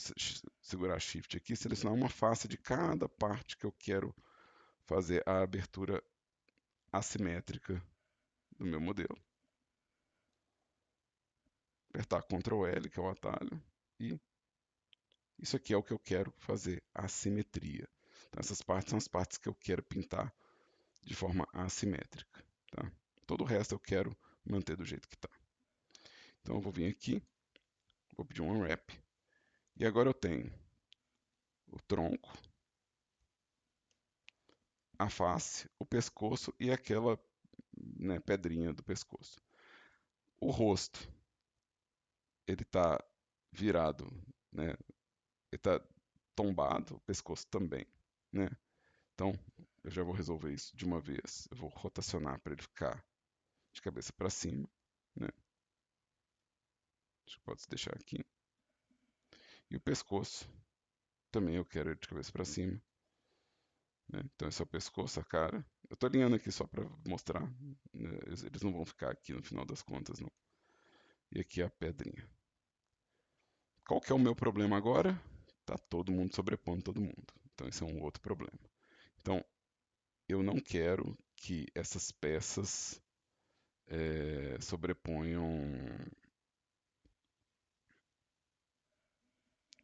segurar Shift aqui e selecionar uma face de cada parte que eu quero fazer a abertura assimétrica do meu modelo. Apertar Ctrl L, que é o atalho, e isso aqui é o que eu quero fazer, a assimetria. Então, essas partes são as partes que eu quero pintar de forma assimétrica. Tá? Todo o resto eu quero manter do jeito que está. Então, eu vou vir aqui, vou pedir um Unwrap, e agora eu tenho o tronco, a face, o pescoço e aquela, né, pedrinha do pescoço. O rosto, ele está virado, né? Ele está tombado, o pescoço também, né? Então, eu já vou resolver isso de uma vez. Eu vou rotacionar para ele ficar de cabeça para cima, né? Acho que pode deixar aqui. E o pescoço, também eu quero ele de cabeça para cima, né? Então, esse é o pescoço, a cara. Eu estou alinhando aqui só para mostrar, né? Eles não vão ficar aqui no final das contas, não. E aqui é a pedrinha. Qual que é o meu problema agora? Tá todo mundo sobrepondo todo mundo. Então, esse é um outro problema. Então, eu não quero que essas peças sobreponham.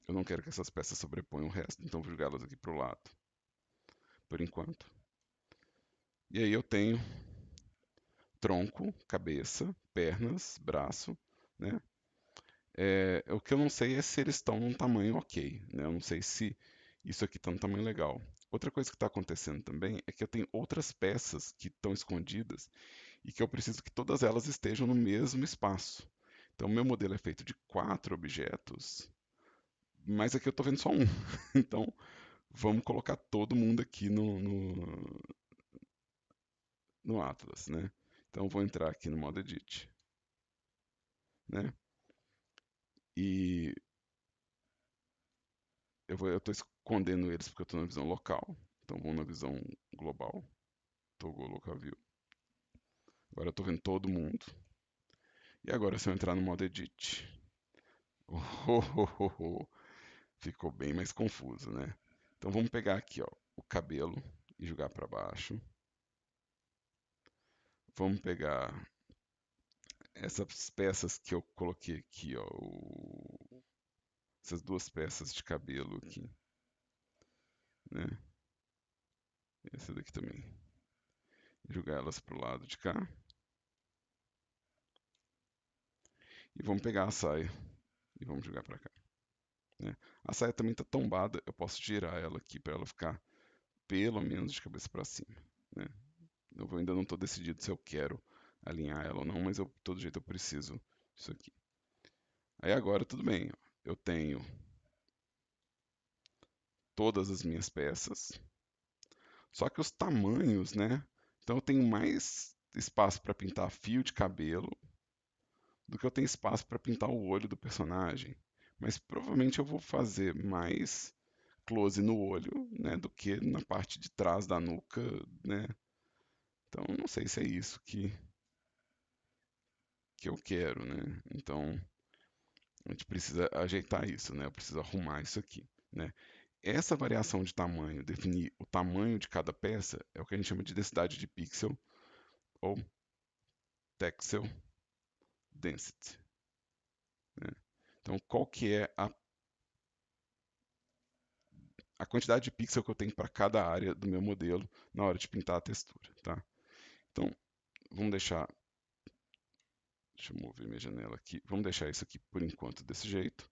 Eu não quero que essas peças sobreponham o resto, então vou jogá-las aqui para o lado, por enquanto. E aí eu tenho tronco, cabeça, pernas, braço, né? O que eu não sei é se eles estão num tamanho ok, né? Eu não sei se isso aqui está num tamanho legal. Outra coisa que está acontecendo também é que eu tenho outras peças que estão escondidas e que eu preciso que todas elas estejam no mesmo espaço. Então, meu modelo é feito de 4 objetos, mas aqui eu estou vendo só um. Então, vamos colocar todo mundo aqui no Atlas, né? Então, vou entrar aqui no modo Edit, né? E eu estou escondendo eles porque eu estou na visão local. Então, vou na visão global, Toggle Local View. Agora eu estou vendo todo mundo. E agora, se eu entrar no modo Edit, ficou bem mais confuso, né? Então, vamos pegar aqui, ó, o cabelo e jogar para baixo. Vamos pegar essas peças que eu coloquei aqui, ó, essas duas peças de cabelo aqui, né? Essa daqui também. Jogar elas para o lado de cá. E vamos pegar a saia e vamos jogar para cá, né? A saia também está tombada, eu posso girar ela aqui para ela ficar pelo menos de cabeça para cima, né? Eu ainda não estou decidido se eu quero alinhar ela ou não, mas de todo jeito eu preciso disso aqui. Aí agora tudo bem, ó. Eu tenho todas as minhas peças, só que os tamanhos, né? Então eu tenho mais espaço para pintar fio de cabelo do que eu tenho espaço para pintar o olho do personagem. Mas provavelmente eu vou fazer mais close no olho, né, do que na parte de trás da nuca, né? Então não sei se é isso que eu quero, né? Então a gente precisa ajeitar isso, né? Eu preciso arrumar isso aqui, né? Essa variação de tamanho, definir o tamanho de cada peça, é o que a gente chama de densidade de pixel ou pixel density, né? Então, qual que é a quantidade de pixel que eu tenho para cada área do meu modelo na hora de pintar a textura, tá? Então, vamos deixar, deixa eu mover minha janela aqui, vamos deixar isso aqui por enquanto desse jeito.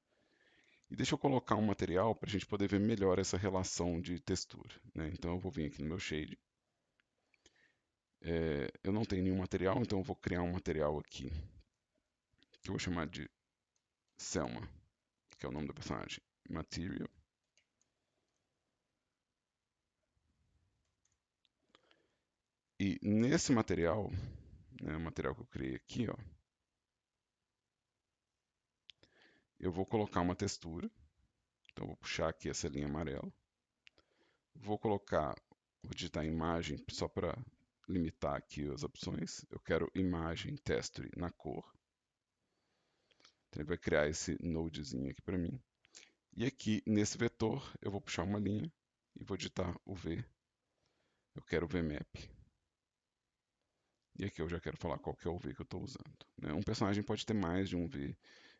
E deixa eu colocar um material para a gente poder ver melhor essa relação de textura, né? Então, eu vou vir aqui no meu shade. Eu não tenho nenhum material, então eu vou criar um material aqui que eu vou chamar de Selma, que é o nome do personagem. Material. E nesse material, né, o material que eu criei aqui, ó, eu vou colocar uma textura. Então, eu vou puxar aqui essa linha amarela. Vou digitar imagem só para limitar aqui as opções. Eu quero imagem texture na cor. Então, ele vai criar esse nodezinho aqui para mim. E aqui, nesse vetor, eu vou puxar uma linha e vou digitar o V. Eu quero o VMap. E aqui eu já quero falar qual que é o V que eu estou usando, né? Um personagem pode ter mais de um V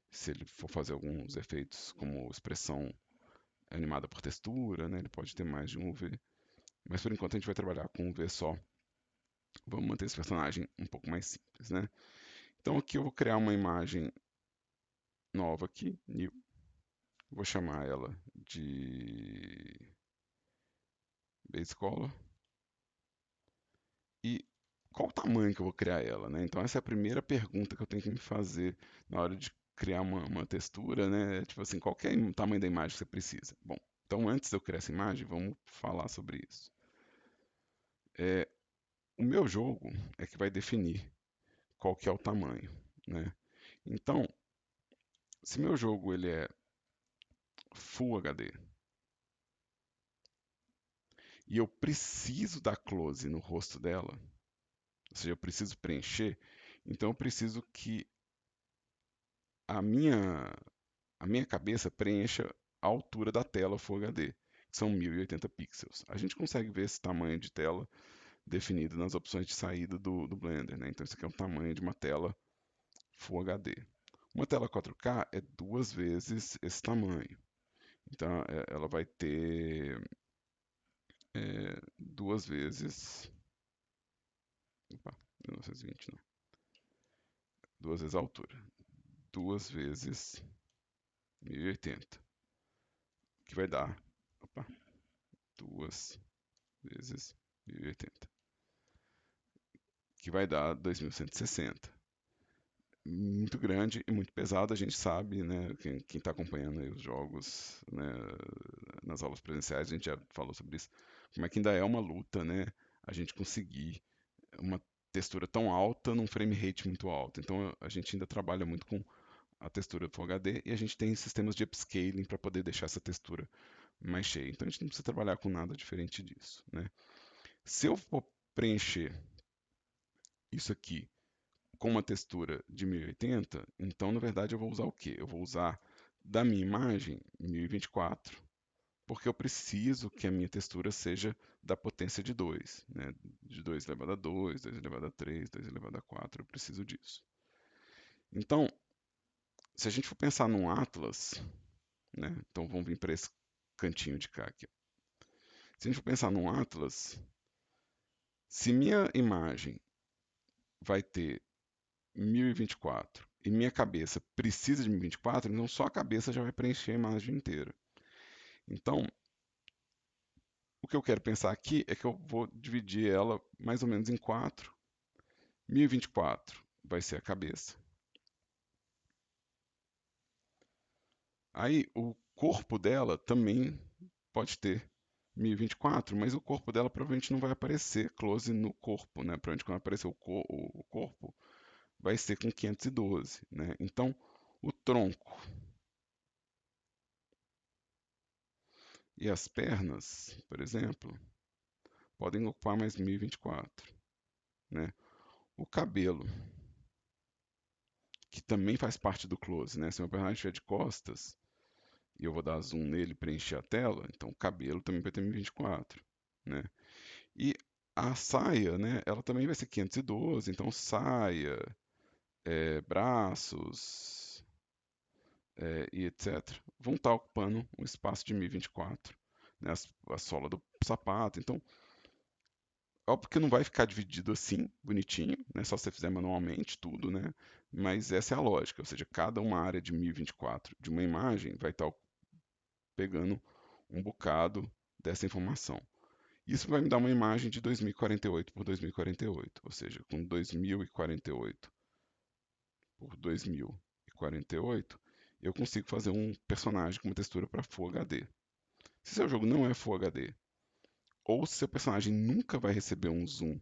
se ele for fazer alguns efeitos como expressão animada por textura, né? Ele pode ter mais de um V. Mas por enquanto a gente vai trabalhar com um V só. Vamos manter esse personagem um pouco mais simples, né? Então aqui eu vou criar uma imagem nova aqui, new. Vou chamar ela de base color. E qual o tamanho que eu vou criar ela, né? Então essa é a primeira pergunta que eu tenho que me fazer na hora de criar uma textura, né? Tipo assim, qual que é o tamanho da imagem que você precisa? Bom, então antes de eu criar essa imagem, vamos falar sobre isso. O meu jogo é que vai definir qual que é o tamanho, né? Então, se meu jogo ele é Full HD e eu preciso dar close no rosto dela, ou seja, eu preciso preencher, então eu preciso que a minha a minha cabeça preencha a altura da tela Full HD, que são 1080 pixels. A gente consegue ver esse tamanho de tela definido nas opções de saída do Blender, né? Então isso aqui é o tamanho de uma tela Full HD. Uma tela 4K é duas vezes esse tamanho. Então ela vai ter duas vezes. Opa, 1920 não. Duas vezes a altura. Duas vezes 1080. Que vai dar. Opa, duas vezes 1080. Que vai dar 2160. Muito grande e muito pesado, a gente sabe, né? Quem está acompanhando aí os jogos, né, nas aulas presenciais, a gente já falou sobre isso, como é que ainda é uma luta, né? A gente conseguir uma textura tão alta num frame rate muito alto. Então a gente ainda trabalha muito com a textura do Full HD e a gente tem sistemas de upscaling para poder deixar essa textura mais cheia. Então a gente não precisa trabalhar com nada diferente disso, né? Se eu for preencher isso aqui com uma textura de 1080, então na verdade eu vou usar o quê? Eu vou usar da minha imagem 1024, porque eu preciso que a minha textura seja da potência de 2, né? De 2 elevado a 2, 2 elevado a 3, 2 elevado a 4, eu preciso disso. Então, se a gente for pensar num Atlas, né? Então vamos vir para esse cantinho de cá aqui. Se a gente for pensar num Atlas, se minha imagem vai ter 1024 e minha cabeça precisa de 1024, então só a cabeça já vai preencher a imagem inteira. Então, o que eu quero pensar aqui é que eu vou dividir ela mais ou menos em quatro. 1024 vai ser a cabeça. Aí o corpo dela também pode ter 1024, mas o corpo dela provavelmente não vai aparecer close no corpo, né? Provavelmente quando aparecer o corpo vai ser com 512, né? Então o tronco e as pernas, por exemplo, podem ocupar mais 1024, né? O cabelo, que também faz parte do close, né? Se o meu personagem estiver de costas e eu vou dar zoom nele e preencher a tela, então o cabelo também vai ter 1024, né? E a saia, né? Ela também vai ser 512, então saia, braços, e etc. vão estar ocupando um espaço de 1024, né? A sola do sapato, então óbvio que não vai ficar dividido assim, bonitinho, né? Só se você fizer manualmente tudo, né? Mas essa é a lógica, ou seja, cada uma área de 1024 de uma imagem vai estar pegando um bocado dessa informação. Isso vai me dar uma imagem de 2048 por 2048, ou seja, com 2048 por 2000. 2048, eu consigo fazer um personagem com uma textura para Full HD. Se seu jogo não é Full HD, ou se seu personagem nunca vai receber um zoom,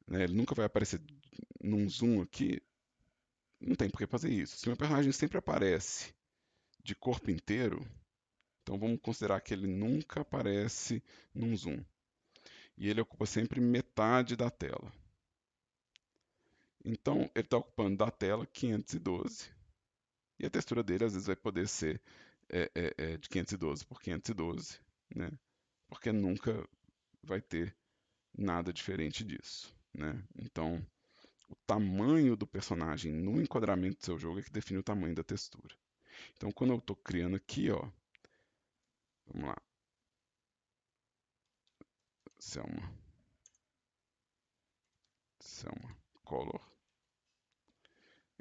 né, ele nunca vai aparecer num zoom aqui, não tem por que fazer isso. Se meu personagem sempre aparece de corpo inteiro, então vamos considerar que ele nunca aparece num zoom. E ele ocupa sempre metade da tela. Então ele está ocupando da tela 512. E a textura dele às vezes vai poder ser de 512 por 512, né? Porque nunca vai ter nada diferente disso, né? Então, o tamanho do personagem no enquadramento do seu jogo é que define o tamanho da textura. Então, quando eu estou criando aqui, ó, vamos lá, Selma, Selma Color,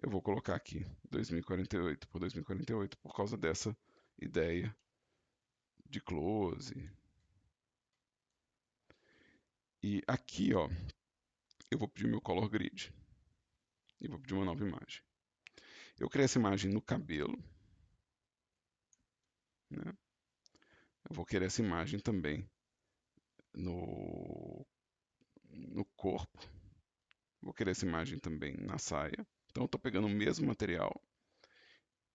eu vou colocar aqui 2048 por 2048 por causa dessa ideia de close. E aqui, ó, eu vou pedir meu color grid e vou pedir uma nova imagem. Eu criei essa imagem no cabelo, né? Eu vou querer essa imagem também no, no corpo. Vou querer essa imagem também na saia. Então, eu estou pegando o mesmo material.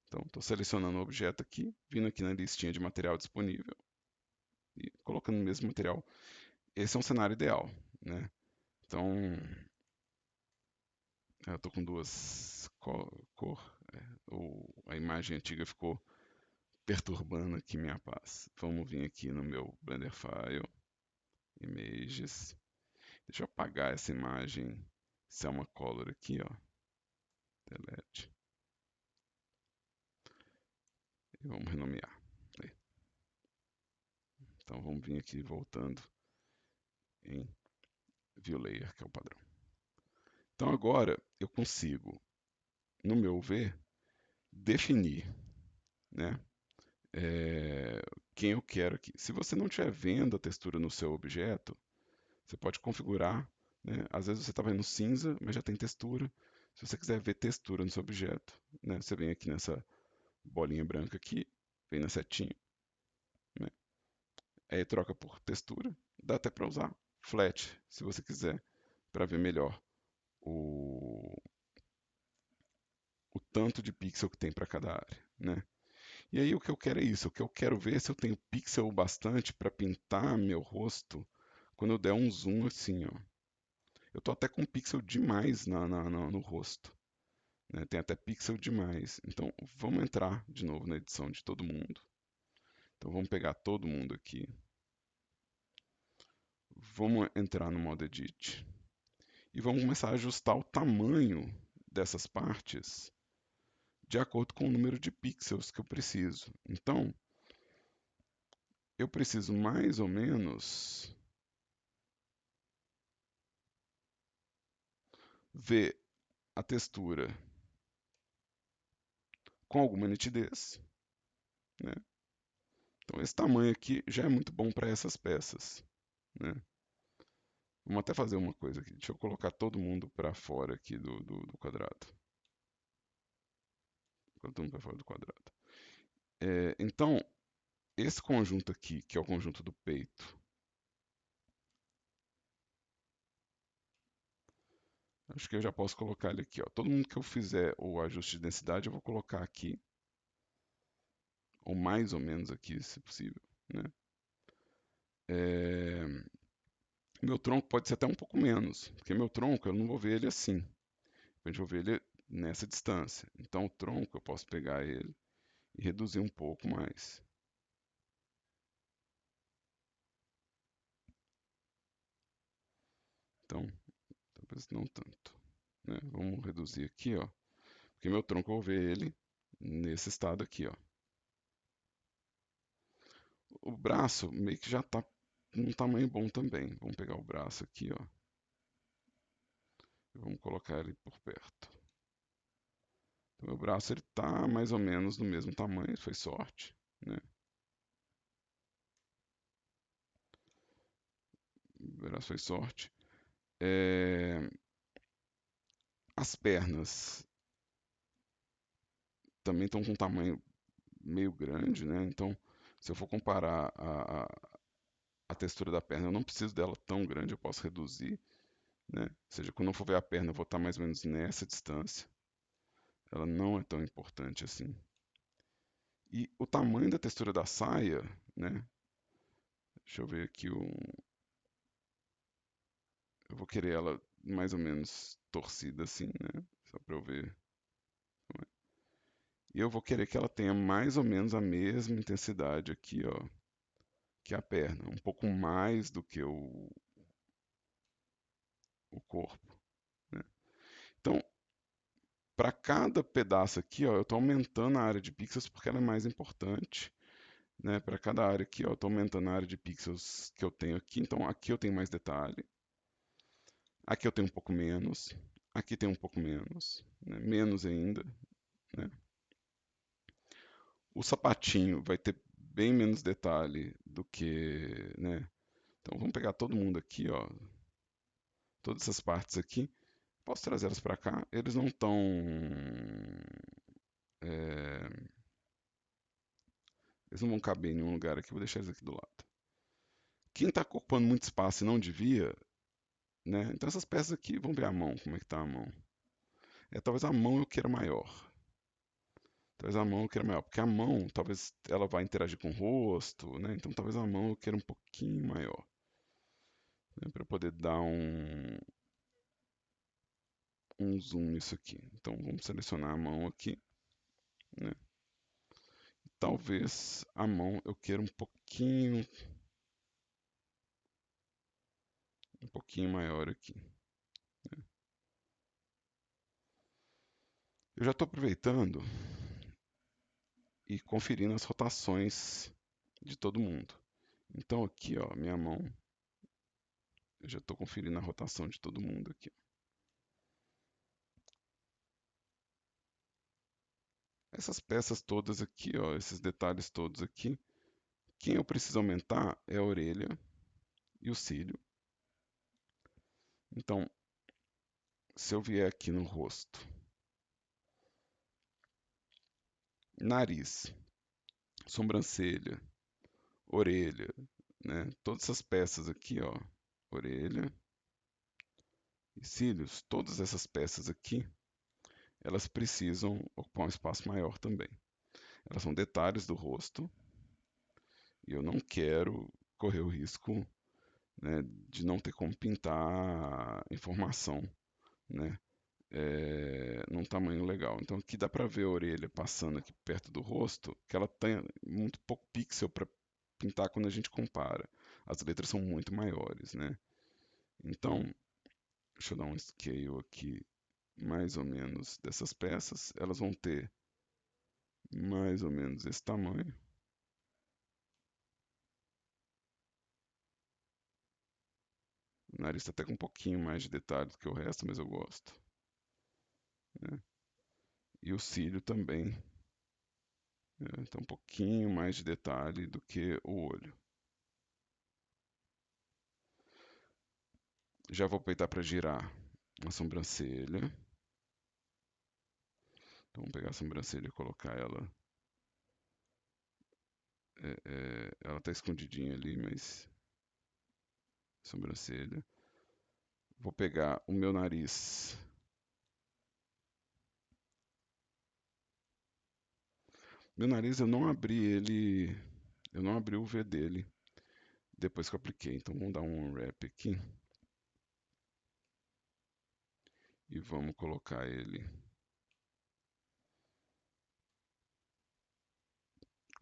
Então, estou selecionando o objeto aqui, vindo aqui na listinha de material disponível e colocando o mesmo material. Esse é um cenário ideal, né? Então, eu estou com duas a imagem antiga ficou perturbando aqui minha paz. Vamos vir aqui no meu Blender File, Images. Deixa eu apagar essa imagem Selma Color aqui, ó. Delete. E vamos renomear. Aí. Então vamos vir aqui voltando em View Layer, que é o padrão. Então agora eu consigo, no meu V, definir, né, quem eu quero aqui. Se você não estiver vendo a textura no seu objeto, você pode configurar, né? Às vezes você está vendo cinza, mas já tem textura. Se você quiser ver textura no seu objeto, né, você vem aqui nessa bolinha branca aqui, vem na setinha, né? Aí troca por textura. Dá até para usar flat, se você quiser, para ver melhor o, o tanto de pixel que tem para cada área, né? E aí o que eu quero é isso, o que eu quero ver é se eu tenho pixel bastante para pintar meu rosto quando eu der um zoom assim, ó. Eu tô até com pixel demais no rosto, né? Tem até pixel demais. Então vamos entrar de novo na edição de todo mundo. Então vamos pegar todo mundo aqui. Vamos entrar no modo Edit. E vamos começar a ajustar o tamanho dessas partes de acordo com o número de pixels que eu preciso. Então, eu preciso mais ou menos ver a textura com alguma nitidez, né? Então, esse tamanho aqui já é muito bom para essas peças, né? Vamos até fazer uma coisa aqui. Deixa eu colocar todo mundo para fora aqui do quadrado. Todo mundo para fora do quadrado. Então, esse conjunto aqui, que é o conjunto do peito, acho que eu já posso colocar ele aqui, ó. Todo mundo que eu fizer o ajuste de densidade, eu vou colocar aqui, ou mais ou menos aqui, se possível, né? É... Meu tronco pode ser até um pouco menos, porque meu tronco eu não vou ver ele assim. A gente vai ver ele nessa distância. Então o tronco eu posso pegar ele e reduzir um pouco mais. Então, talvez não tanto, né? Vamos reduzir aqui, ó. Porque meu tronco eu vou ver ele nesse estado aqui, ó. O braço meio que já está num tamanho bom também. Vamos pegar o braço aqui, ó. E vamos colocar ele por perto. Então, meu braço ele está mais ou menos do mesmo tamanho, foi sorte, né? O braço foi sorte. É... As pernas também estão com um tamanho meio grande, né? Então, se eu for comparar a textura da perna, eu não preciso dela tão grande, eu posso reduzir, né? Ou seja, quando eu for ver a perna, eu vou estar mais ou menos nessa distância. Ela não é tão importante assim. E o tamanho da textura da saia, né? Deixa eu ver aqui eu vou querer ela mais ou menos torcida assim, né? Só para eu ver. E eu vou querer que ela tenha mais ou menos a mesma intensidade aqui, ó, que a perna, um pouco mais do que o corpo, né? Então, para cada pedaço aqui, ó, eu estou aumentando a área de pixels porque ela é mais importante, né? Para cada área aqui, ó, eu estou aumentando a área de pixels que eu tenho aqui. Então, aqui eu tenho mais detalhe, aqui eu tenho um pouco menos, aqui tem um pouco menos, né? Menos ainda, né? O sapatinho vai ter bem menos detalhe do que, né? Então, vamos pegar todo mundo aqui, ó, todas essas partes aqui. Posso trazer elas para cá. Eles não estão. É, eles não vão caber em nenhum lugar aqui. Vou deixar eles aqui do lado. Quem está ocupando muito espaço e não devia, né? Então essas peças aqui, vamos ver a mão, como é que tá a mão. Talvez a mão eu queira maior. Talvez a mão eu queira maior, porque a mão, talvez ela vai interagir com o rosto, né? Então talvez a mão eu queira um pouquinho maior, né? Para poder dar um zoom nisso aqui. Então vamos selecionar a mão aqui, né? Talvez a mão eu queira um pouquinho maior aqui. Eu já estou aproveitando e conferindo as rotações de todo mundo. Então aqui, ó, minha mão, eu já estou conferindo a rotação de todo mundo aqui. Essas peças todas aqui, ó, esses detalhes todos aqui, quem eu preciso aumentar é a orelha e o cílio. Então, se eu vier aqui no rosto, nariz, sobrancelha, orelha, né? Todas essas peças aqui, ó, orelha e cílios, todas essas peças aqui, elas precisam ocupar um espaço maior também. Elas são detalhes do rosto e eu não quero correr o risco, né, de não ter como pintar informação, né, num tamanho legal. Então aqui dá para ver a orelha passando aqui perto do rosto, que ela tem muito pouco pixel para pintar quando a gente compara. As letras são muito maiores, né? Então, deixa eu dar um scale aqui, mais ou menos dessas peças. Elas vão ter mais ou menos esse tamanho. O nariz está até com um pouquinho mais de detalhe do que o resto, mas eu gosto, né? E o cílio também, né? Tem um pouquinho mais de detalhe do que o olho. Já vou aproveitar para girar a sobrancelha. Então, vamos pegar a sobrancelha e colocar ela. Ela está escondidinha ali, mas. Sobrancelha. Vou pegar o meu nariz. Meu nariz eu não abri ele. Eu não abri o V dele depois que eu apliquei. Então vamos dar um unwrap aqui. E vamos colocar ele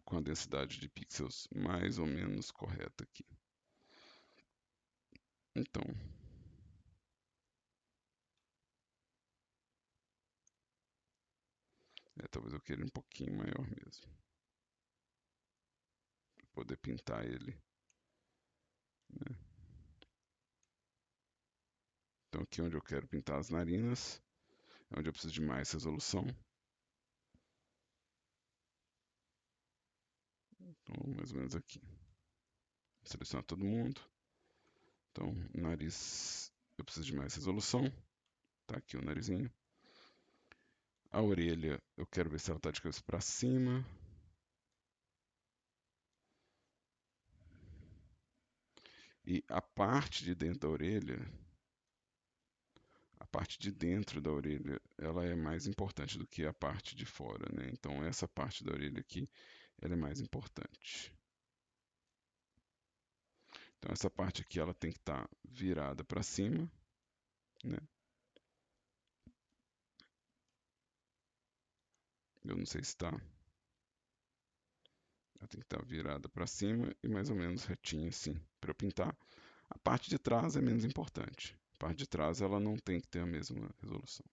com a densidade de pixels mais ou menos correta aqui. Então, talvez eu queira um pouquinho maior mesmo, para poder pintar ele, né? Então aqui onde eu quero pintar as narinas, é onde eu preciso de mais resolução. Então, mais ou menos aqui. Selecionar todo mundo. Então, nariz, eu preciso de mais resolução. Tá aqui o narizinho. A orelha, eu quero ver se ela está de cabeça para cima. E a parte de dentro da orelha, a parte de dentro da orelha, ela é mais importante do que a parte de fora, né? Então essa parte da orelha aqui, ela é mais importante. Então essa parte aqui, ela tem que estar virada para cima, né? Eu não sei se está. Ela tem que estar virada para cima e mais ou menos retinha assim, para eu pintar. A parte de trás é menos importante. A parte de trás ela não tem que ter a mesma resolução.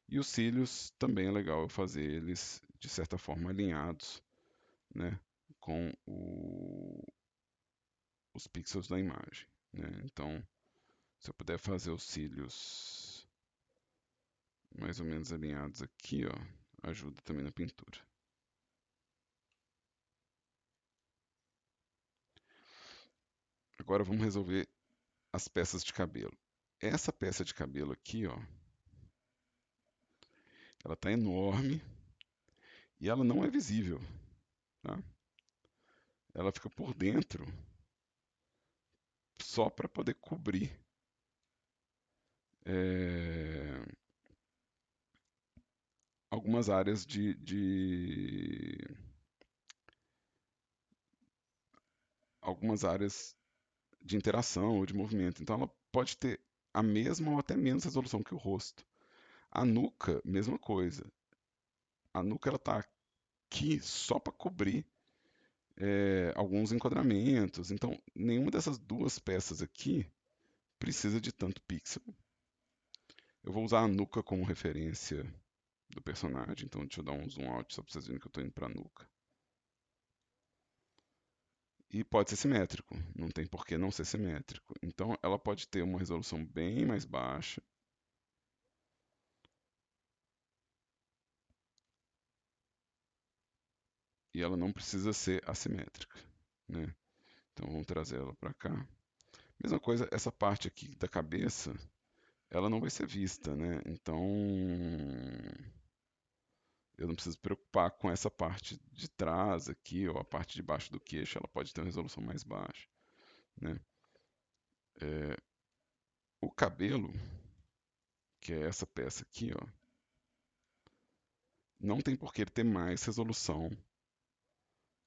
E os cílios também é legal eu fazer eles de certa forma alinhados, né, com os pixels da imagem, né? Então, se eu puder fazer os cílios mais ou menos alinhados aqui, ó, ajuda também na pintura. Agora vamos resolver as peças de cabelo. Essa peça de cabelo aqui, ó, ela está enorme e ela não é visível, tá? Ela fica por dentro só para poder cobrir é, algumas áreas algumas áreas de interação ou de movimento. Então ela pode ter a mesma ou até menos resolução que o rosto. A nuca, mesma coisa. A nuca ela está aqui só para cobrir alguns enquadramentos. Então nenhuma dessas duas peças aqui precisa de tanto pixel. Eu vou usar a nuca como referência do personagem, então deixa eu dar um zoom out só para vocês verem que eu estou indo para a nuca. E pode ser simétrico, não tem por que não ser simétrico. Então ela pode ter uma resolução bem mais baixa. E ela não precisa ser assimétrica, né? Então vamos trazer ela para cá. Mesma coisa, essa parte aqui da cabeça, ela não vai ser vista, né? Então eu não preciso preocupar com essa parte de trás aqui, ou a parte de baixo do queixo, ela pode ter uma resolução mais baixa, né? É, o cabelo, que é essa peça aqui, ó, não tem por que ele ter mais resolução,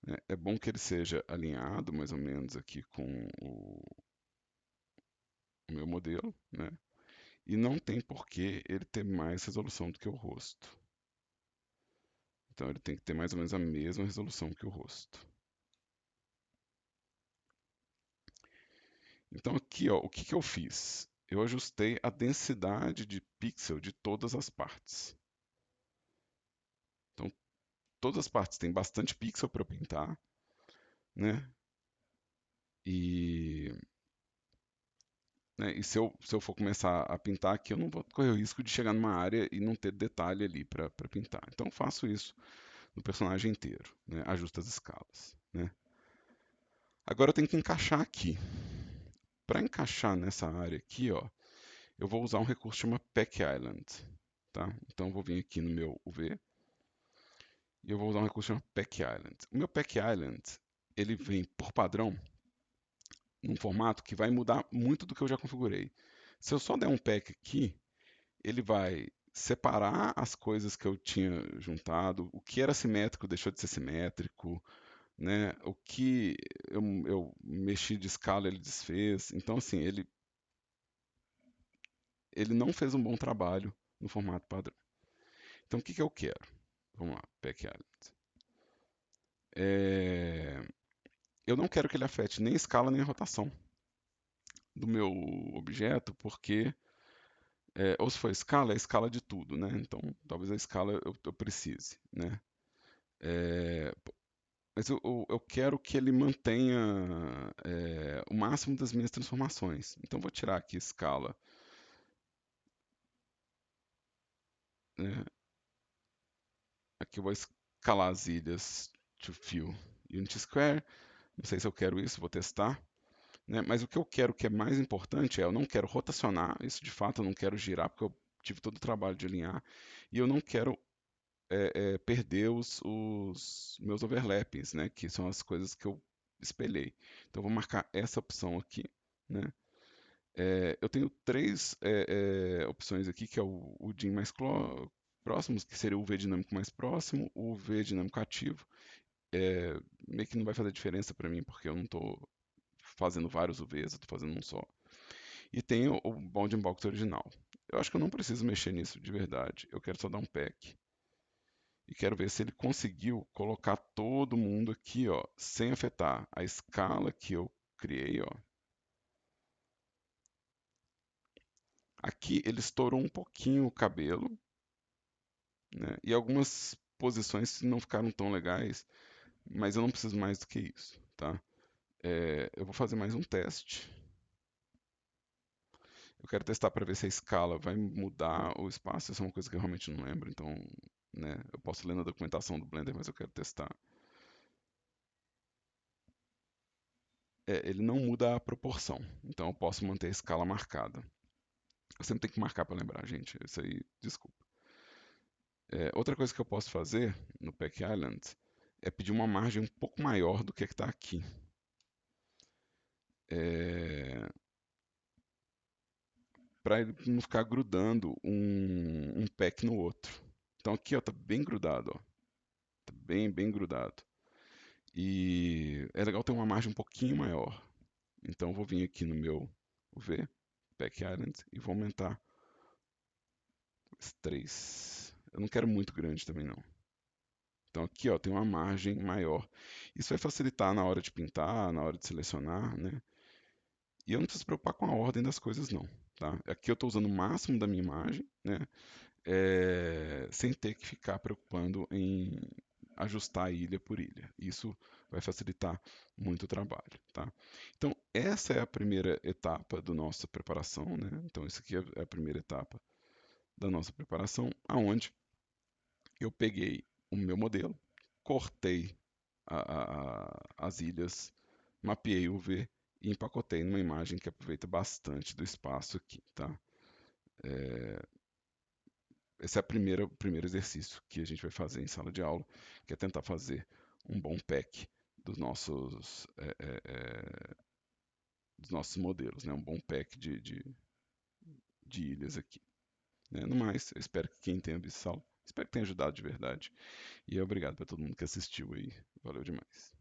né? É bom que ele seja alinhado mais ou menos aqui com o meu modelo, né? E não tem por que ele ter mais resolução do que o rosto. Então ele tem que ter mais ou menos a mesma resolução que o rosto. Então aqui, ó, o que que eu fiz? Eu ajustei a densidade de pixel de todas as partes. Então todas as partes têm bastante pixel para pintar, né? E, e se eu for começar a pintar aqui, eu não vou correr o risco de chegar numa área e não ter detalhe ali para pintar. Então eu faço isso no personagem inteiro, né? Ajusto as escalas, né? Agora eu tenho que encaixar aqui. Para encaixar nessa área aqui, ó, eu vou usar um recurso que chama Pack Island, tá? Então eu vou vir aqui no meu UV e eu vou usar um recurso que chama Pack Island. O meu Pack Island, ele vem por padrão num formato que vai mudar muito do que eu já configurei. Se eu só der um pack aqui, ele vai separar as coisas que eu tinha juntado, o que era simétrico deixou de ser simétrico, né? O que eu mexi de escala ele desfez. Então, assim, ele não fez um bom trabalho no formato padrão. Então, o que que eu quero? Vamos lá, Pack Island. É, eu não quero que ele afete nem a escala nem a rotação do meu objeto, porque, ou se for escala, é a escala de tudo, né? Então, talvez a escala eu precise, né? É, mas eu quero que ele mantenha o máximo das minhas transformações. Então, vou tirar aqui escala, né? Aqui eu vou escalar as ilhas to fill unit square. Não sei se eu quero isso, vou testar. Né? Mas o que eu quero que é mais importante é, eu não quero rotacionar, isso de fato eu não quero girar, porque eu tive todo o trabalho de alinhar, e eu não quero perder os meus overlappings, né? Que são as coisas que eu espelhei. Então, eu vou marcar essa opção aqui, né? Eu tenho três opções aqui, que é o DIN mais próximo, que seria o V dinâmico mais próximo, o V dinâmico ativo. Meio que não vai fazer diferença para mim, porque eu não estou fazendo vários UVs, eu estou fazendo um só. E tem o bounding box original. Eu acho que eu não preciso mexer nisso de verdade. Eu quero só dar um pack. E quero ver se ele conseguiu colocar todo mundo aqui, ó, sem afetar a escala que eu criei, ó. Aqui ele estourou um pouquinho o cabelo, né? E algumas posições não ficaram tão legais, mas eu não preciso mais do que isso, tá? Eu vou fazer mais um teste. Eu quero testar para ver se a escala vai mudar o espaço. Essa é uma coisa que eu realmente não lembro, então, né, eu posso ler na documentação do Blender, mas eu quero testar. Ele não muda a proporção, então eu posso manter a escala marcada. Eu sempre tenho que marcar para lembrar, gente. Isso aí, desculpa. Outra coisa que eu posso fazer no Pack Island é pedir uma margem um pouco maior do que está aqui. Para ele não ficar grudando um pack no outro. Então aqui ó, tá bem grudado, ó. Tá bem, bem grudado. E é legal ter uma margem um pouquinho maior. Então eu vou vir aqui no meu V, Pack Island, e vou aumentar os 3. Eu não quero muito grande também não. Então aqui ó, tem uma margem maior. Isso vai facilitar na hora de pintar, na hora de selecionar, né? E eu não preciso se preocupar com a ordem das coisas não, tá? Aqui eu estou usando o máximo da minha imagem, né? Sem ter que ficar preocupando em ajustar a ilha por ilha. Isso vai facilitar muito o trabalho, tá? Então essa é a primeira etapa da nossa preparação, né? Então isso aqui é a primeira etapa da nossa preparação, aonde eu peguei o meu modelo, cortei as ilhas, mapeei o V e empacotei numa imagem que aproveita bastante do espaço aqui, tá? Esse é o primeiro exercício que a gente vai fazer em sala de aula, que é tentar fazer um bom pack dos dos nossos modelos, né? Um bom pack de ilhas aqui. Né? No mais, eu espero que quem tenha visto essa aula, espero que tenha ajudado de verdade. E obrigado para todo mundo que assistiu aí. Valeu demais.